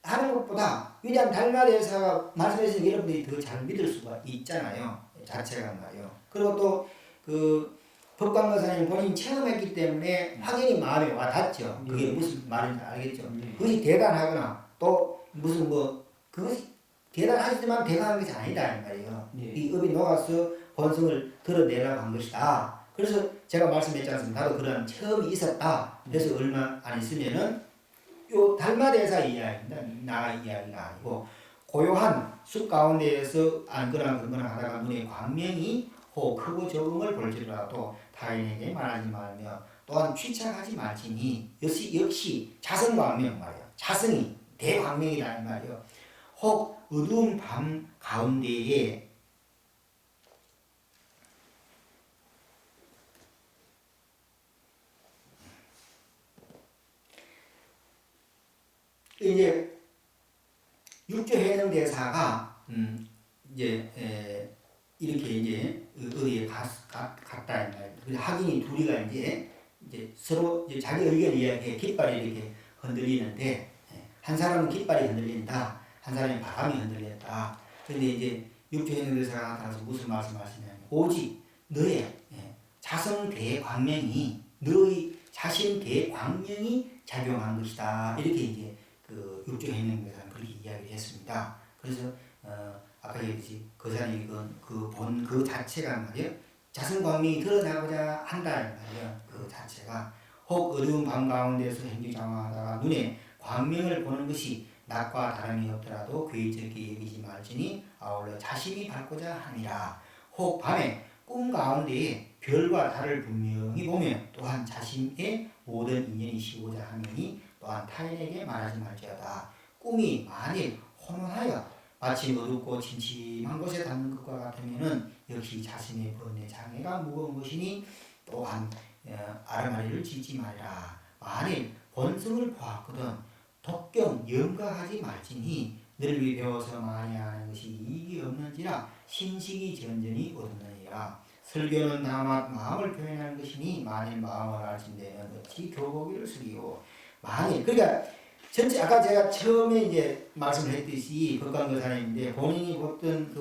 하는 것보다 왜냐하면 달마대사가 말씀해서 여러분들이 더 잘 믿을 수가 있잖아요. 자체가 말이요. 그리고 또 법광거사님 본인이 체험했기 때문에 확연히 마음에 와닿죠. 그게 무슨 말인지 알겠죠. 그것이 대단하거나 또 무슨 그것이 대단하지만 대단한 것이 아니다 이 말이에요. 이 업이 녹아서 본성을 드러내려고 한 것이다. 그래서 제가 말씀했지 않습니까? 나도 그런 체험이 있었다. 그래서 얼마 안 있으면은 요 달마대사 이야기입니다. 나 이야기가 아니고 고요한 숲 가운데에서 안거나 근거나 하다가 눈에 광명이 혹 크고 적음을 볼지라도 타인에게 말하지 말며 또한 취착하지 말지니 역시 자성광명 말이에요. 자성이 대광명이라는 말이에요. 혹 어두운 밤 가운데에 이제 육조해능대사가 이제 이렇게 이제 어디에 갔다 이 말이에요. 학인이 둘이가 이제 서로 이제 자기 의견 이야기에 깃발이 이렇게 흔들리는데 한 사람은 깃발이 흔들린다, 한 사람은 바람이 흔들렸다. 그런데 이제 육조해능대사가 나타나서 무슨 말씀하시냐면 오직 너의 자성 대광명이 너의 자신 대광명이 작용한 것이다. 이렇게 이제 육조해능대사는 그렇게 이야기를 했습니다. 그래서 아까 얘기했지 그 사람이 본 그 자체가 말이에요. 자성광명이 드러나고자 한다 말이에요. 그 자체가 혹 어두운 밤 가운데서 행주장화하다가 눈에 광명을 보는 것이 낮과 다름이 없더라도 괴적게 여기지 말지니 아울러 자신이 밝고자 하니라. 혹 밤에 꿈 가운데에 별과 달을 분명히 보면 또한 자신의 모든 인연이 시고자 하느니 또한 타인에게 말하지 말지어다. 꿈이 만일 혼돈하여 마치 어둡고 침침한 곳에 닿는 것과 같으면은 역시 자신의 번뇌 장애가 무거운 것이니 또한 아르마리를 짓지 말라. 만일 본성을 보았거든 독경 염가하지 말지니 늘 위 배워서 많이 하는 것이 이익이 없는지라 신식이 전전히 얻느니라. 설교는 다만 마음을 표현하는 것이니 만일 마음을 알신 데는 어찌 교보기를 숙이고 만일 그러니까 전체 아까 제가 처음에 이제 말씀을 했듯이 법광거사님인데 본인이 보던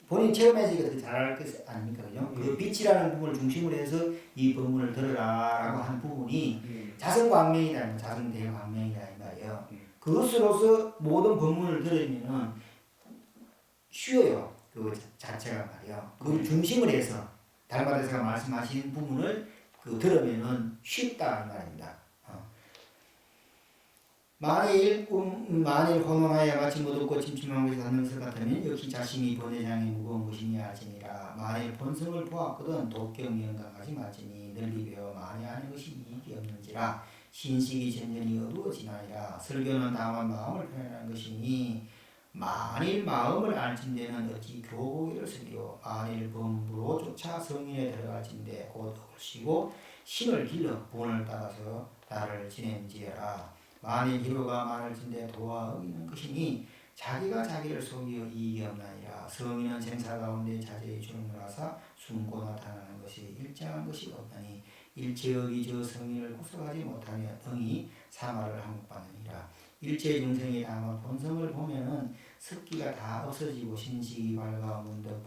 본인 체험해서 이거 더 잘할 것 아닙니까, 그죠? 그 빛이라는 부분을 중심으로 해서 이 법문을 들으라라고 하는 부분이 자성광명이라는 자성대광명이라 이 말이에요. 그것으로서 모든 법문을 들으면은 쉬워요. 그 자체가 말이야. 그 중심을 해서 달마대사가 말씀하신 부분을 그 들으면은 쉽다 이 말입니다. 만일 혼원하여 마치 못 얻고 침침한 것이 닿는 것 같으면 역시 자신이 번외장이 무거운 것이니 알지니라. 만일 본성을 보았거든 독경 영감하지 말지니 널리 배워 많이 하는 것이 이익이 없는지라. 신식이 전전히 어두워지나니라. 설교는 다만 마음을 표현하는 것이니 만일 마음을 알진대는 어찌 교보기를 쓰리요. 만일 범부로 쫓아 성인에 들어갈진대 곧 옳시고 신을 길러 본을 따라서 나를 지낸지어라. 만일 기로가 많을진대 도와 어기는 것이니 자기가 자기를 속여 이익이 없나니라. 성인은 생사 가운데 자제히 주름하사 숨고 나타나는 것이 일정한 것이 없나니 일체의 저 성인을 구속하지 못하며 등이 사마를 항복받느니라. 일체 중생이 다만 본성을 보면은 습기가 다 없어지고 신식이 밝아 문득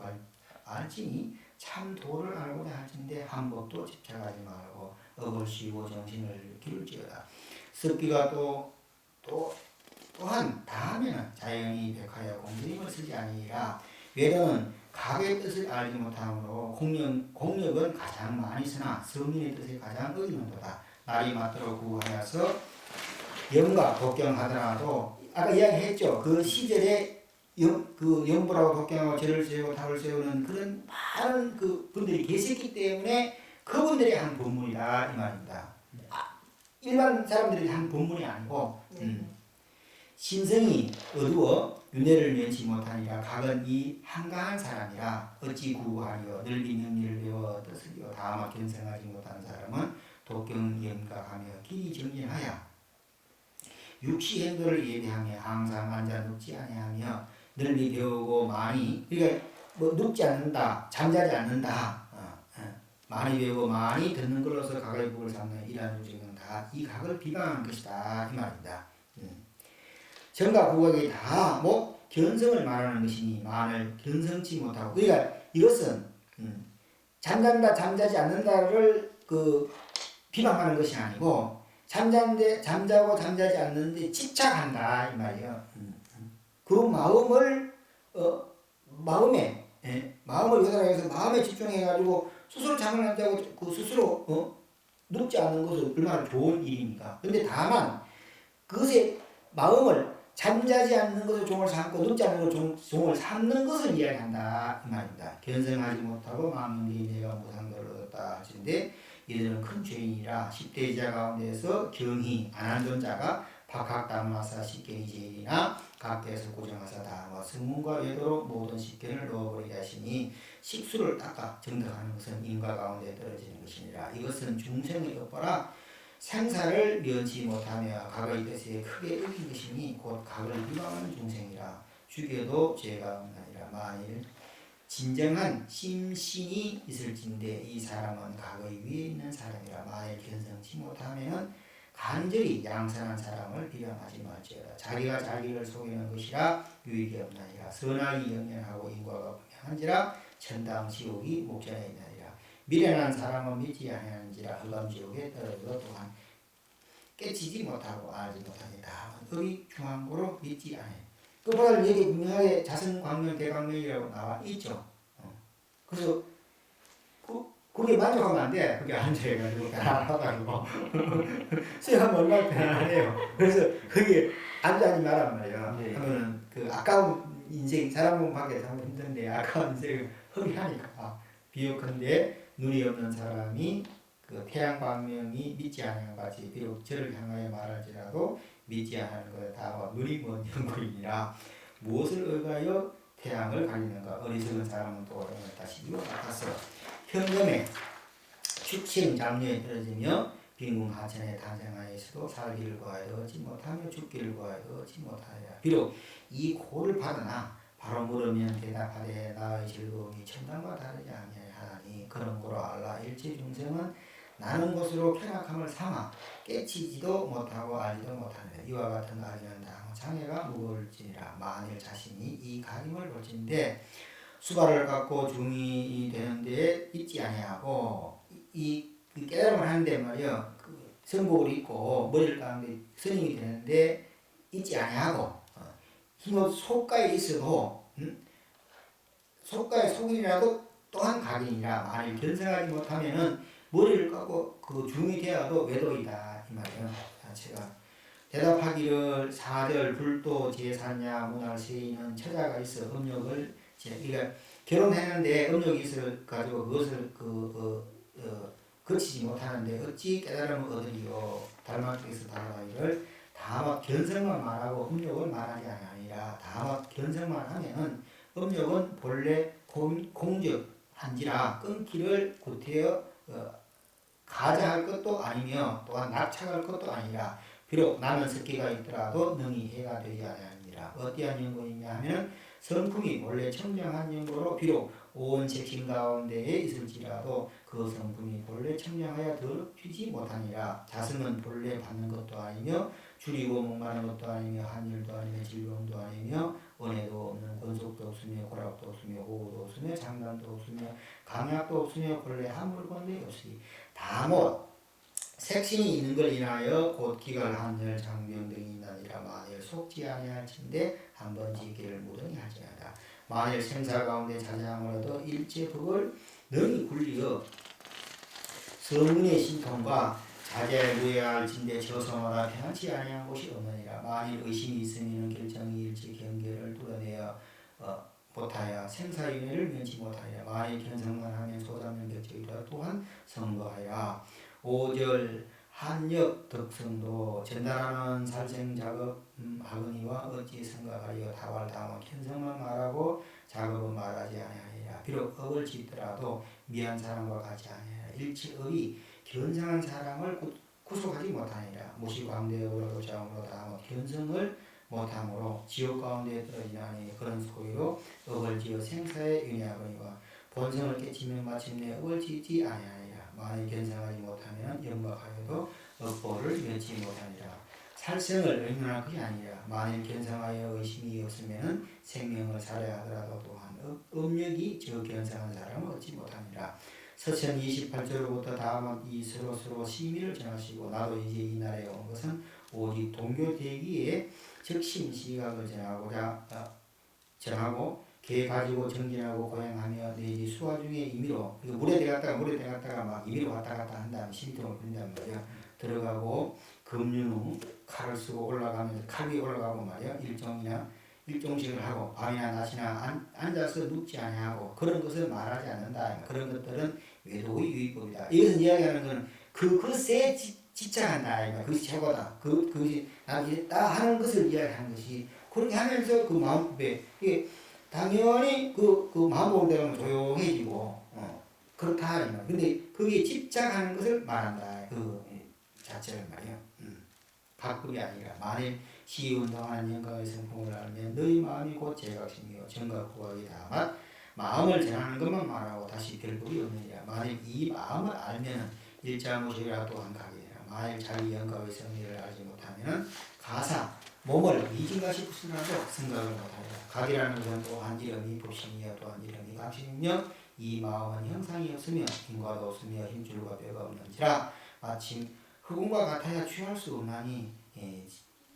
알지니 참 도를 알고자 할진대 한법도 집착하지 말고 업을 쉬고 정신을 기울지어다. 습기가 또한 다하면 자연히 백하여 공들임을 쓰지 아니라. 외도는 각의 뜻을 알지 못함으로 공력은 가장 많이 쓰나 성인의 뜻에 가장 어기는도다. 날이 맞도록 구하여서 염과 독경하더라도 아까 이야기했죠. 그 시절에 그 염불하고 독경하고 절을 세우고 탑을 세우는 그런 많은 그 분들이 계셨기 때문에 그분들이 한 법문이다 이 말입니다. 일반 사람들이 한 본문이 아니고 신성이 어두워 윤회를 면치 못하니라. 각은 이 한가한 사람이라 어찌 구하리요. 늙이 명리를 배워 뜻을요. 다만 견성하지 못한 사람은 독경염각하며 길이 정진하여 육시 행도를 예배하며 항상 앉아 눕지 아니하며 늙이 배우고 많이 그러니까 뭐 눕지 않는다 잠자지 않는다 많이 배우고 많이 듣는 걸로서 각의 복을 삼는 이러한 조직은 다 이 각을 비방한 것이다 이 말입니다. 정과 구각이 다 뭐 견성을 말하는 것이니 만을 견성치 못하고 그러니까 이것은 잠잔다 잠자지 않는다를 그 비방하는 것이 아니고 잠자고 잠자지 않는데 집착한다 이 말이에요. 그 마음을 마음을 회달해서 마음에 집중해가지고 스스로 잠을 안 자고 그 스스로 눕지 않는 것은 얼마나 좋은 일입니까? 근데 다만 그것에 마음을 잠자지 않는 것을 종을 삼고 눕지 않는 것을 종을 삼는 것을 이야기한다 이 말입니다. 견성하지 못하고 망령이 내가 무상도를 얻었다 하시는데 이들은 큰 죄인이라 10대 이자 가운데서 경희 안한존자가 박학담마사 십견이 제일이나 각대에서 고정하사 다와 성문과 외도로 모든 십견을 넣어버리게 하시니 식수를 닦아 정득하는 것은 인과 가운데 떨어지는 것이니라. 이것은 중생의 업보라 생사를 면치 못하며 각의 뜻에 크게 어긴 것이니 곧 각을 비방하는 중생이라. 죽여도 죄가 없나니라. 만일 진정한 심신이 있을진데 이 사람은 각의 위에 있는 사람이라. 만일 견성치 못하면 간절히 양산한 사람을 비방하지 말지어다. 자기가 자기를 속이는 것이라 유익이 없나니라. 선악이 영연하고 인과가 분명한지라 천당 지옥이 목전에 있나니라. 미련한 사람은 믿지 아니하는지라 흑암 지옥에 떨어져 또한 깨치지 못하고 알지 못하니라. 의리 중앙고로 믿지 아니하니. 끝바닥을 얘기 분명하게 자선광명 대광명이라고 나와 있죠. 그래서 그게 만족하면 안 돼. 그게 앉아가지고 편안하다고. 수행하면 얼마나 편안해요. 그래서 그게 앉아하지 말란 말이에요. 네. 하면은 그 아까운 인생 사람 몸 밖에 사람 힘든데 아까운 인생을 허비하니까 비옥한데 눈이 없는 사람이 그 태양 광명이 믿지 않는 같이 비록 저를 향하여 말할지라도 믿지 않는 것 다와 눈이 먼 영구이니라. 무엇을 의하여 태양을 가리는가. 어리석은 사람은 또 다시 이와 같아서 현금에 축침 잡류에 떨어지며 빈궁 하천에 탄생하여서도 살기를 구하여 얻지 못하며 죽기를 구하여 얻지 못하리라. 비록 이 고를 받으나 바로 물으면 대답하되 나의 즐거움이 천당과 다르지 아니하니 그런 고로 알라. 일체 중생은 나는 것으로 쾌락함을 삼아 깨치지도 못하고 알지도 못하느라. 이와 같은 아기는 다 장애가 무거울지니라. 만일 자신이 이 가림을 볼진데 수발을 갖고 중이 되는 데에 있지 아니하고 이 깨달음을 하는데 말이요 그 성복을 입고 머리를 감는데 스님이 되는데 있지 아니하고 힘은 속가에 있어도 속가의 속인이라도 또한 각인이라 만일 견성하지 못하면은 머리를 깎고 그 중이 되어도 외도이다 이 말이에요. 제가 대답하기를 4절 불도 제사냐 문할 세인은 처자가 있어 음욕을 그러니까 결혼했는데 음욕이 있어 가지고 그것을 거치지 못하는데 어찌 깨달음을 얻으리요. 달마께서 달아가기를 다만 견성만 말하고 음욕을 말하지 아니하니라. 다만 견성만 하면은 음욕은 본래 공적한지라 끊기를 구태여 가자할 것도 아니며 또한 낙착할 것도 아니라 비록 남은 습기가 있더라도 능히 해가 되지 아니하니라. 어떠한 연고이냐 하면 성품이 원래 청정한 연고로 비록 온 색신 가운데에 있을지라도 그 성품이 본래 청정하여 더럽히지 못하니라. 자성은 본래 받는 것도 아니며 줄이고 목마른 것도 아니며 한일도 아니며 질병도 아니며 원해도 없는 권속도 없으며 고락도 없으며 호우도 없으며 장단도 없으며 강약도 없으며 본래 한 물건도 없으니 다못 색신이 있는 걸 인하여 곧 기갈 한열 장병 등이 있나니라. 만일 속지 아니할진대 한번 지기를 무등히 하지마다. 만일 생사 가운데 자장을 얻어 일체법을 능히 굴리어 성문의 신통과 자제에 구해야 할진대 저성하라 편치 아니한 곳이 없느니라. 만일 의심이 있으면 결정이 일치 경계를 뚫어내어 못하여 생사윤회를 면치 못하리라. 만일 견성만 하면 소자면 격적이라 또한 성도하리라. 5절 한역 덕성도 전달하는 살생 작업 하거니와 어찌 생각하여 다발당원 견성만 말하고 작업은 말하지 아니하니라. 비록 업을 짓더라도 미한 사람과 같이 아니하니라. 일체업이 견성한 사람을 구속하지 못하니라. 무시 광대업으로 도자음으로 다하며 견성을 못함으로 지옥 가운데 떨어지나니 그런 소리로 업을 지어 생사에 윤회하거니와 본성을 깨치면 마침내 업을 짓지 아니하니라. 만일 견성하지 못하면 연박하여도 업보를 면치 못하니라. 살생을 의문할 것이 아니라 만일 견성하여 의심이 없으면 생명을 살아야 하더라도 또한 업력이 저 견성한 사람을 얻지 못하니라. 서천 28절로부터 다음은 이 서로 심의를 전하시고 나도 이제 이 날에 온 것은 오직 동교 대기에 적심 시각을 전하고 개 가지고 정진하고 고행하며 내지 수화 중에 임의로 물에 들어갔다가 막 임의로 왔다 갔다 한 다음에 심통을 부린단 말이야. 들어가고 금륜 후 칼을 쓰고 올라가면서 칼 위에 올라가고 말이야. 일종식을 하고 밤이나 낮이나 앉아서 눕지 아니하고 그런 것을 말하지 않는다. 그런 것들은 외도의 유의법이다. 이것은 이야기하는 것은 그 것에 집착한다. 그것이 최고다. 그것이 나 하는 것을 이야기하는 것이 그렇게 하면서 그 마음법에 이게 당연히 그 마음법을 대하면 조용해지고 그렇다. 근데 거기에 집착하는 것을 말한다. 그 자체를 말이야. 가급이 아니라 만일 시운동하는 영광의 성품을 알면 너희 마음이 곧 제각심이요 정각 후각이 다만 마음을 전하는 것만 말하고 다시 별법이 없느니라. 만일 이 마음을 알면 일자무식이라 또한 각이니라. 만일 자기 영광의 성리를 알지 못하면 가사 몸을 이진같이 부수나도 생각을 못하리라. 각이라는 것은 또 한 이름이 법신이여 또 한 이름이 감신이며 이 마음은 형상이 없으며 힘과도 없으며 힘줄과 뼈가 없는지라. 마침 흑운과 같아야 취할 수 없나니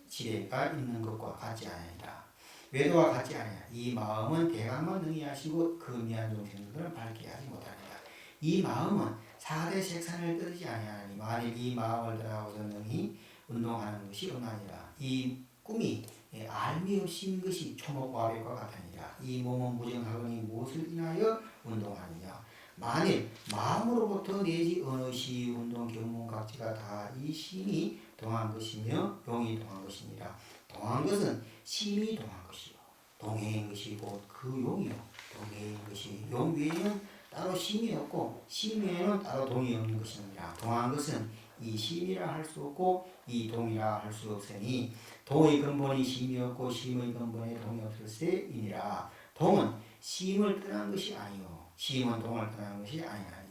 지혜가 있는 것과 같지 아니라 외도와 같지 아니라 이 마음은 대각만 능히 하시고 그 미한众생들은 밝게 하지 못하니라. 이 마음은 4대 색산을 뜨지 아니하니 만일 이 마음을 떠나고서 능히 운동하는 것이 없나니라. 이 꿈이 알미 없인 것이 초목과백과 같으니라. 이 몸은 무정하거니 무엇을 인하여 운동하느냐. 만일 마음으로부터 내지 어느 시 운동 경문 각지가 다 이 심이 동한 것이며 용이 동한 것이니라. 동한 것은 심이 동한 것이요 동해인 것이 곧 그 용이요 동해인 것이 용 외에는 따로 심이 없고 심 외에는 따로 동이 없는 것이니라. 동한 것은 이 심이라 할 수 없고 이 동이라 할 수 없으니 동의 근본이 심이 없고 심의 근본에 동이 없을세이니라. 동은 심을 떠난 것이 아니요 심은 동을 떠난 것이 아니하니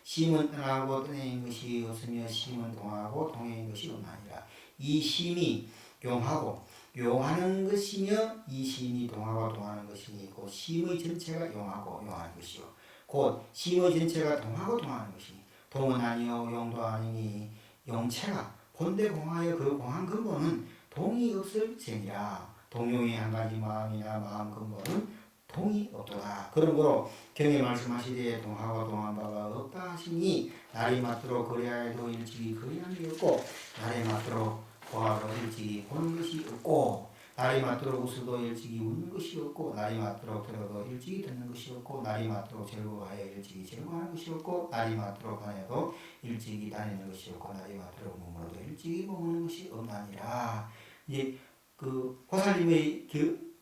심은 떠나고 떠내는 것이 없으며 심은 동하고 동해인 것이 없나니라. 이 심이 용하고 용하는 것이며 이 심이 동하고 동하는 것이니 곧 심의 전체가 용하고 용하는 것이요 곧 심의 전체가 동하고 동하는 것이니 동은 아니요 용도 아니니 용체가 본대 공하여 그 공한 근본은 동이 없을 셈이라. 동용의 한 가지 마음이나 마음 근본은 동이 없도다. 그러므로 경에 말씀하시되 동하고 동한 바가 없다 하시니 날이 맞도록 거래하여도 일찍이 거래하는 게 없고 날에 맞도록 보아도 일찍이 보는 것이 없고 날이 맞도록 웃어도 일찍이 웃는 것이 없고 날이 맞도록 들어도 일찍이 듣는 것이 없고 날이 맞도록 즐거워하여 일찍이 즐거워하는 것이 없고 날이 맞도록 다녀도 일찍이 다니는 것이 없고 날이 맞도록 머물러도 일찍이 머무는 것이 없나니라. 이제 그 호살림의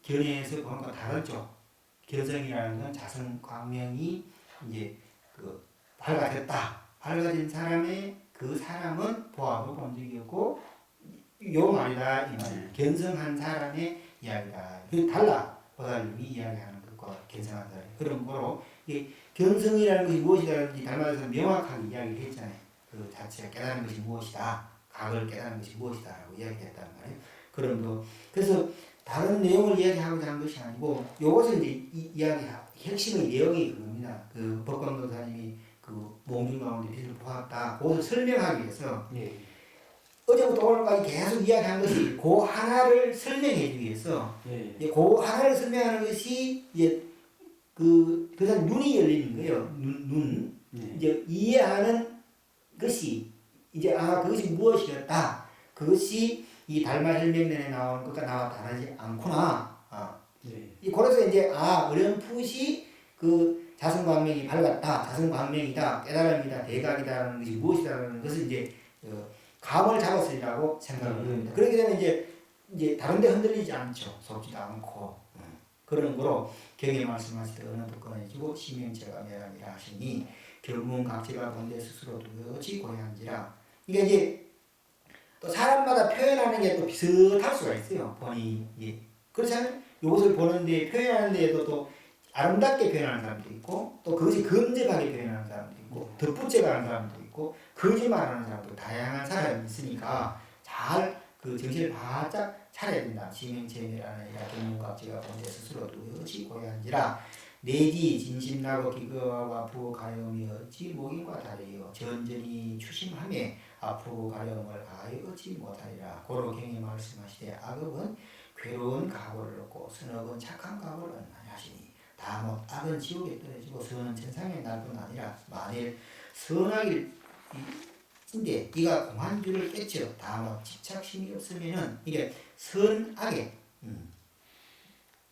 견해에서 보는 건 다르죠. 견성이라는 건 자성 광명이 이제 그 밝아졌다. 밝아진 사람의 그 사람은 보아도 본 적이 없고 요 말이다 이 말. 견성한 사람의 이야기다. 그 달라. 보살님이 이야기하는 것과 견성한 사람. 그런 거로 이 견성이라는 것이 무엇이다든지 달마에서 명확하게 이야기를 했잖아요. 그 자체가 깨달은 것이 무엇이다. 각을 깨달은 것이 무엇이다라고 이야기했단 말이에요. 그런 거. 그래서 다른 내용을 이야기하고자 하는 것이 아니고 요것을 이제 이야기 핵심의 내용이 그겁니다. 그 법광도사님이 그 몽중 가운데 빛을 보았다. 그것을 설명하기 위해서 어제부터 오늘까지 계속 이야기한 것이 그 하나를 설명해 주기 위해서 그 하나를 설명하는 것이 이제 그 사람 눈이 열리는 거예요. 눈. 이제 이해하는 것이 이제 그것이 무엇이었다. 그것이 이 달마 혈맹론에 나오는 것과 나와 다르지 않구나. 그래서 이제 어렴풋이 그 자성광명이 밝았다, 자성광명이다, 깨달음이다, 대각이다라는 것이 무엇이다라는 것을 이제 감을 잡았으리라고 생각을 합니다. 그렇게 되면 이제 다른데 흔들리지 않죠. 속지도 않고 그런 거로 경에 말씀하시되 어느 부권해지고 시명체가 멸하니라 하시니 결국은 각지가 본데 스스로 두려워지 고향지라. 이게 이제 또 사람마다 표현하는 게 또 비슷할 수가 있어요. 본이 그렇잖아요. 이것을 보는데 표현하는 데에도 또 아름답게 표현하는 사람도 있고 또 그것이 금접하게 표현하는 사람도 있고 덧붙여가는 사람도 있고 거짓말하는 사람도 다양한 사람이 있으니까 잘 그 정신을 바짝 차려야 된다. 시명체멸하니라 견문각지가 본데 스스로 두려워지 고향지라. 내지 진심나고 기거하고 아프고 가려움이 어찌 목인과 다르요. 전전히 추심하며 아프고 가려움을 가하여 얻지 못하리라. 고로 경에 말씀하시되 악업은 괴로운 각오를 얻고 선악은 착한 각오를 얻나니 하시니 다못 악은 지옥에 떨어지고 선은 천상에 날 뿐 아니라 만일 선악일 인데 네가 공한 줄을 깨쳐 다못 집착심이 없으면은 이게 선악에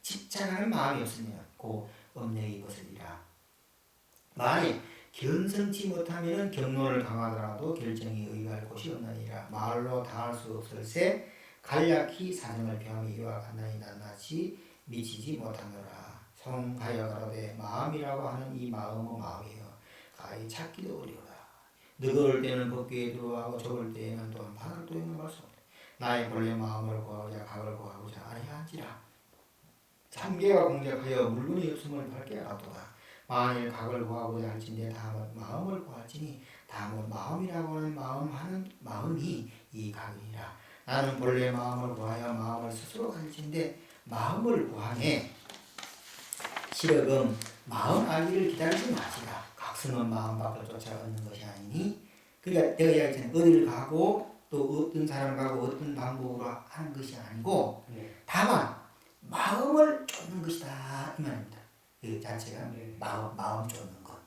집착하는 마음이 없으면 그 업력이 벗으리라. 만일 견성치 못하면은 경로를 강하더라도 결정이 의할 곳이 없나니라. 말로 다할 수 없을세 간략히 사정을 표하며 이와 같나니 낱낱이 미치지 못하노라. 송하여 가로되 마음이라고 하는 이 마음은 마음이요 가히 찾기도 어려우라. 너그럴 때는 법궤에 들어가고 적을 때에는 또한 바늘 도에는 말수 없다. 나의 본래 마음을 구하고자 각을 구하고자 아니한지라. 참계가 공격하여 물건이 없음을 밝게 알았도다. 만일 각을 구하고자 할진대 다못 마음을 구할지니 다못 마음이라고 하는 마음이 이 각이니라. 나는 본래 마음을 구하여 마음을 스스로 가질진대 마음을 구하네. 실역은 마음 알기를 기다리지 마시라. 각성은 마음 밖을 쫓아 얻는 것이 아니니. 그러니까 내가 이야기했잖아요. 어디를 가고 또 어떤 사람을 가고 어떤 방법으로 하는 것이 아니고 다만 마음을 쫓는 것이다 이 말입니다. 그 자체가 마음 쫓는 것.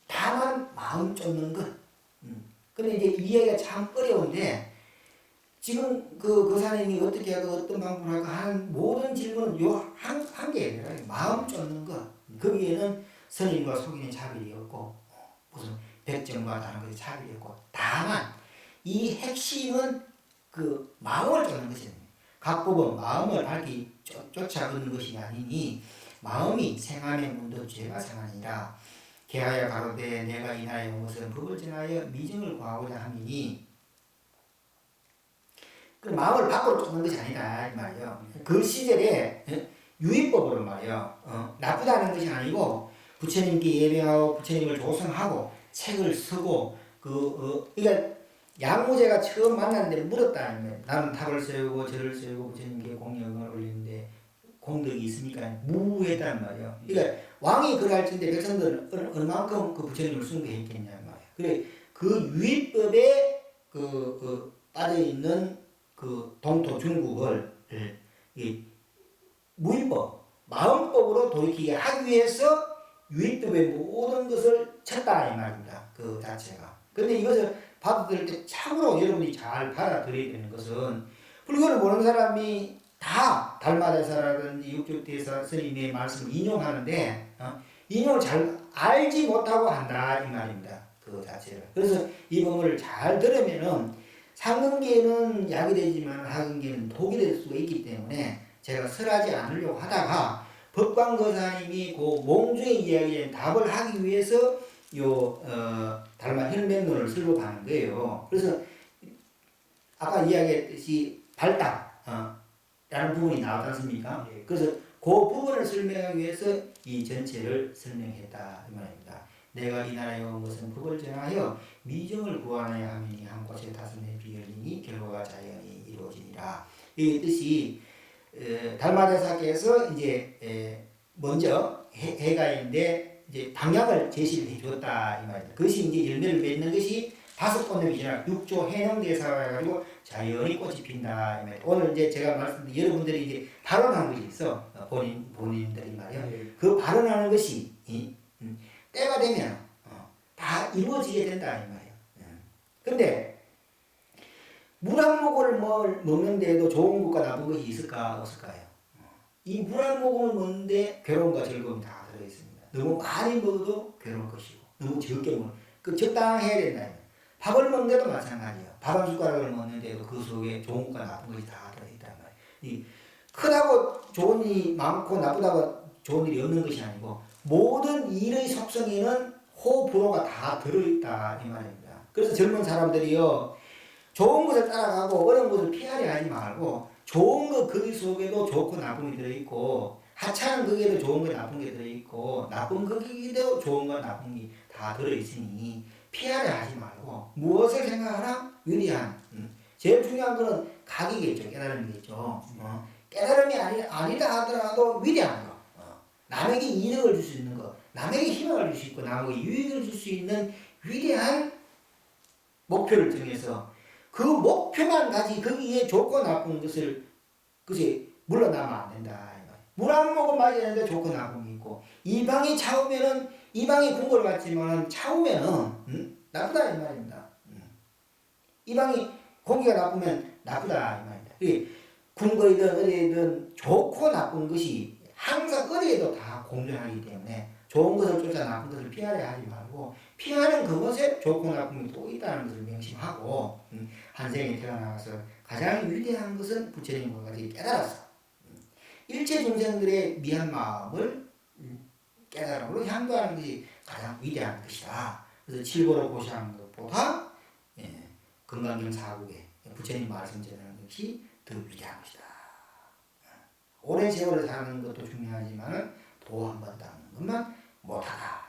다만 마음 쫓는 것. 근데 이제 이 이야기가 참 어려운데 지금 그 사람이 어떻게 하고 어떤 방법을 하고 하는 모든 질문은 요 한 개예요. 마음 쫓는 것. 거기에는 선인과 속인의 차별이 없고 무슨 백정과 다른 것의 차별이 없고 다만 이 핵심은 그 마음을 쫓는 것입니다. 각법은 마음을 밝히 쫓아 얻는 것이 아니니 마음이 생하면 문득 죄가 상하니라. 개하여 가로되 내가 이날에 온 것은 법을 전하여 미증을 구하고자 함이니 그 마음을 밖으로 쫓는 것이 아니다 이 말이에요. 그 시절에 유의법으로 말이에요. 나쁘다는 것이 아니고 부처님께 예배하고 부처님을 조성하고 책을 쓰고 그러니까 양무제가 처음 만났는데 물었다. 나는 탑을 세우고 절을 세우고 부처님께 공양을 올리는데 공덕이 있으니까 무했단 말이에요. 그러니까 왕이 그럴진데 백성들은 얼마만큼 그 부처님을 숭배했겠냐 말이에요. 그래 그 유의법에 빠져 있는 그 동토 중국을 무인법, 마음법으로 돌이키게 하기 위해서 유입법의 모든 것을 쳤다 이 말입니다. 그 자체가. 근데 이것을 받아들일 때 참으로 여러분이 잘 받아들여야 되는 것은 불교를 모르는 사람이 다 달마대사라든지 육조대사 스님의 말씀을 인용하는데 인용을 잘 알지 못하고 한다 이 말입니다. 그 자체를. 그래서 이 법을 잘 들으면은 상근기에는 약이 되지만 하근기에는 독이 될 수가 있기 때문에 제가 설하지 않으려고 하다가 법광거사님이 그 몽중의 이야기에 답을 하기 위해서 달마 혈맹론을 쓰고 가는 거예요. 그래서 아까 이야기했듯이 발당 라는 부분이 나왔지 않습니까? 그래서 그 부분을 설명하기 위해서 이 전체를 설명했다 이 말입니다. 내가 이 나라에 온 것은 법을 전하여 미정을 구하나야 하미니 한 곳에 다섯에 비열리니 결과가 자연히 이루어지니라. 이 뜻이 달마대사께서 이제 먼저 해가인데 이제 방향을 제시를 해줬다 이 말입니다. 그것이 이제 열매를 맺는 것이 5번의 지나 6조 해명대사가 해가지고 자연히 꽃이 핀다 이 말입니다. 오늘 이제 제가 말씀드린 여러분들이 이제 발언한 것이 있어 본인들이 말이요. 그 발언하는 것이 때가 되면 다 이루어지게 된다 이 말이에요. 근데 물 한 모금을 먹는데도 좋은 것과 나쁜 것이 있을까 없을까요? 이 물 한 모금을 먹는데 괴로움과 즐거움이 다 들어있습니다. 너무 많이 먹어도 괴로울 것이고 너무 적게 먹으면 그 적당해야 된다. 밥을 먹는데도 마찬가지예요. 밥 한 숟가락을 먹는데도 그 속에 좋은 것과 나쁜 것이 다 들어있단 말이에요. 이 크다고 좋은 일이 많고 나쁘다고 좋은 일이 없는 것이 아니고 모든 일의 속성에는 호불호가 다 들어있다 이 말입니다. 그래서 젊은 사람들이요 좋은 것을 따라가고 어려운 것을 피하려 하지 말고 좋은 것 그 속에도 좋고 나쁜 게 들어있고 하찮은 것에도 좋은 거 나쁜 게 들어있고 나쁜 것에도 좋은 거 나쁜 게 다 들어있으니 피하려 하지 말고 무엇을 생각하나 위대한 제일 중요한 거는 각이겠죠. 깨달음이겠죠. 깨달음이 아니다 하더라도 위대한 거 남에게 이득을 줄 수 있는 거 남에게 희망을 줄 수 있고 남에게 유익을 줄 수 있는 위대한 목표를 정해서 그 목표만 가지 거기에 좋고 나쁜 것을 그것이 물러나면 안 된다. 물 한 모금 마셔야 되는데 좋고 나쁜 게 있고 이방이 차오면은 이방이 궁궐 같지만 차오면은 나쁘다 이 말입니다. 이방이 공기가 나쁘면 나쁘다 이 말입니다. 궁궐이든 어디든 좋고 나쁜 것이 항상 어디에도 다 공존하기 때문에 좋은 것을 쫓아 나쁜 것을 피하려 하지 말고 피하는 그것에 좋고 나쁜 게 또 있다는 것을 명심하고 한 생에 태어나서 가장 위대한 것은 부처님과 같이 깨달았어. 일체 중생들의 미한 마음을 깨달음으로 향도하는 것이 가장 위대한 것이다. 그래서 칠보로 고시하는 것보다 건강경 사국에 부처님 말씀 전하는 것이 더 위대한 것이다. 오랜 세월을 사는 것도 중요하지만 도 한 번 닦는 것만 못하다.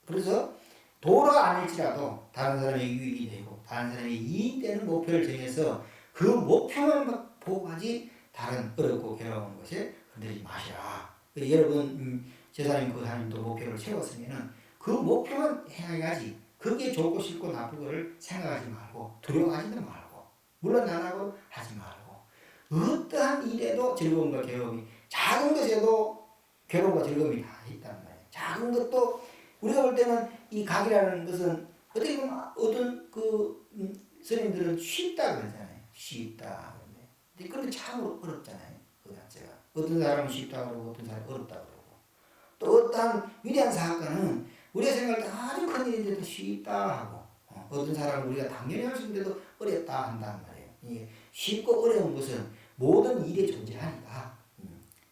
그래서 도가 아닐지라도 다른 사람의 유익이 되고 다른 사람의 이익이 되는 목표를 정해서 그 목표만 보고 가지 다른 어렵고 괴로운 것에 흔들리지 마시라. 여러분 제사님 그 사님도 목표를 세웠으면 그 목표만 행해야지 그게 좋고 싫고 나쁘고를 생각하지 말고 두려워하지도 말고 물러나라고 하지 말고 어떠한 일에도 즐거움과 괴로움이 작은 것에도 괴로움과 즐거움이 다 있단 말이에요. 작은 것도 우리가 볼 때는 이 각이라는 것은 어떻게 보면 어떤 스님들은 쉽다 그러잖아요. 쉽다 그런데 그런데 참 어렵잖아요. 그 자체가 어떤 사람은 쉽다 그러고 어떤 사람은 어렵다 그러고 또 어떤 위대한 사건은 우리가 생각할 때 아주 큰 일인데도 쉽다 하고 어떤 사람은 우리가 당연히 할 수 있는데도 어렵다 한단 말이에요. 이게 쉽고 어려운 것은 모든 일에 존재하니까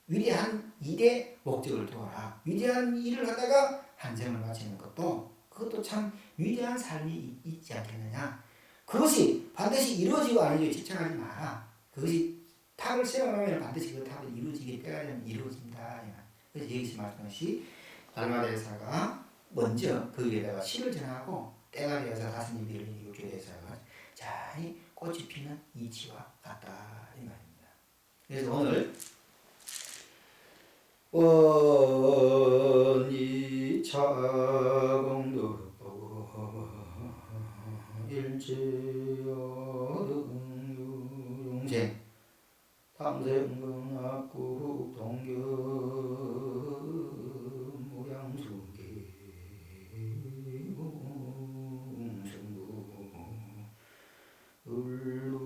위대한 일의 목적을 두어라. 위대한 일을 하다가 한 생을 마치는 그것도 참 위대한 삶이 있지 않겠느냐. 그것이 반드시 이루어지고 아니고 지체하지 마라. 그것이 탑을 세워놓으면 반드시 그 탑이 이루어지게 때가 되면 이루어진다. 그래서 여기서 말씀하신 달마대사가 먼저 그 위에다가 시를 전하고 때가 되어서 다섯이 비를 이루게 돼서가 잘 꽃이 피는 이치와 같다 이 말입니다. 그래서 오늘 원이차공도 일체어등유용생 다 삼생근학구 동교 무량수계 을루.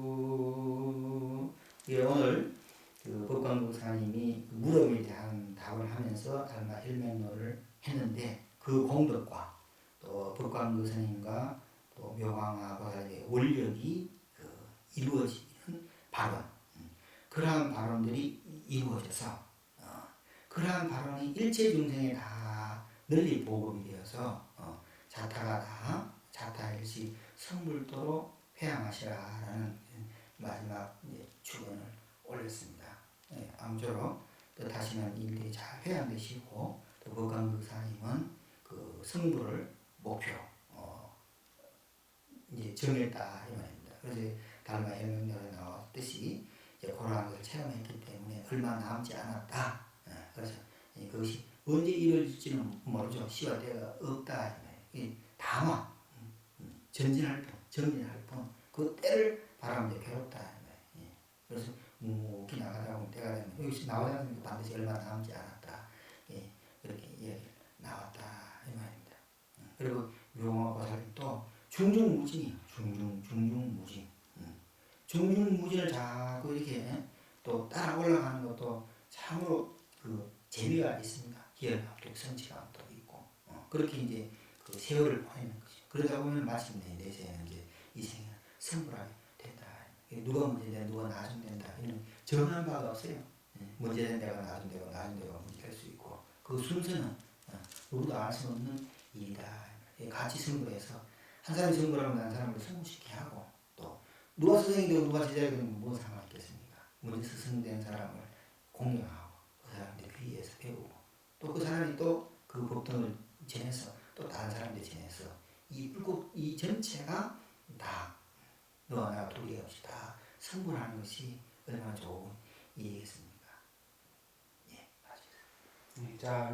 예, 오늘 그 법광도사님이 무덤에 대한 답을 하면서 달마 일맥론을 했는데 그 공덕과 또 법광도사님과 또 묘광아 보살의 원력이 이루어지는 발언, 그러한 발언들이 이루어져서 그러한 발언이 일체 중생에 다 널리 보급이 되어서 자타가 다 자타일시 성불도로 회양하시라라는 마지막 축원을 올렸습니다. 예, 아무쪼록 뜻하시는 일들이 잘 회양되시고 또 법광도사님은 그 성불을 목표 이제 정했다 이 말입니다. 그래서 달마 혈명론에 나왔듯이 그러한 것을 체험했기 때문에 얼마 남지 않았다. 그래서 그것이 언제 이루어질지는 모르죠. 시와 때가 없다. 다만 전진할 뿐, 정진할 뿐, 그 때를 바라는데 괴롭다. 그래서 묵묵히 나가다 보면 때가 되면 여기서 나오지 않으면 반드시 얼마 남지 않았다. 이렇게 이야기 나왔다 이 말입니다. 그리고 묘광아 보살이 또 중중무진이에요. 중중무진. 중중무진을 자꾸 이렇게 또 따라 올라가는 것도 참으로 그 재미가 있습니다. 기열감도 성취감도 있고 그렇게 이제 그 세월을 보내는 거죠. 그러다 보면 마침내 내세에는 이제 이 생에는 성불하게 된다. 누가 문제된다, 누가 나중된다 이런 정한 바가 없어요. 문제된 데가 나중되고 나중 데가 문제될 수 있고 그 순서는 누구도 알 수 없는 일이다. 같이 성불해서 한 사람이 성불하면 한 사람을 성불시키게 하고 또 누가 스승이 되고 누가 제자가 되면 무슨 상관이 있겠습니까? 먼저 스승된 사람을 공경하고 그 사람한테 귀의해서 배우고 또 그 사람이 또 그 법통을 전해서 또 다른 사람한테 전해서 이 전체가 다 너와 나 둘이 없이 다 성불하는 것이 얼마나 좋은 일이겠습니까? 예, 맞습니다. 자,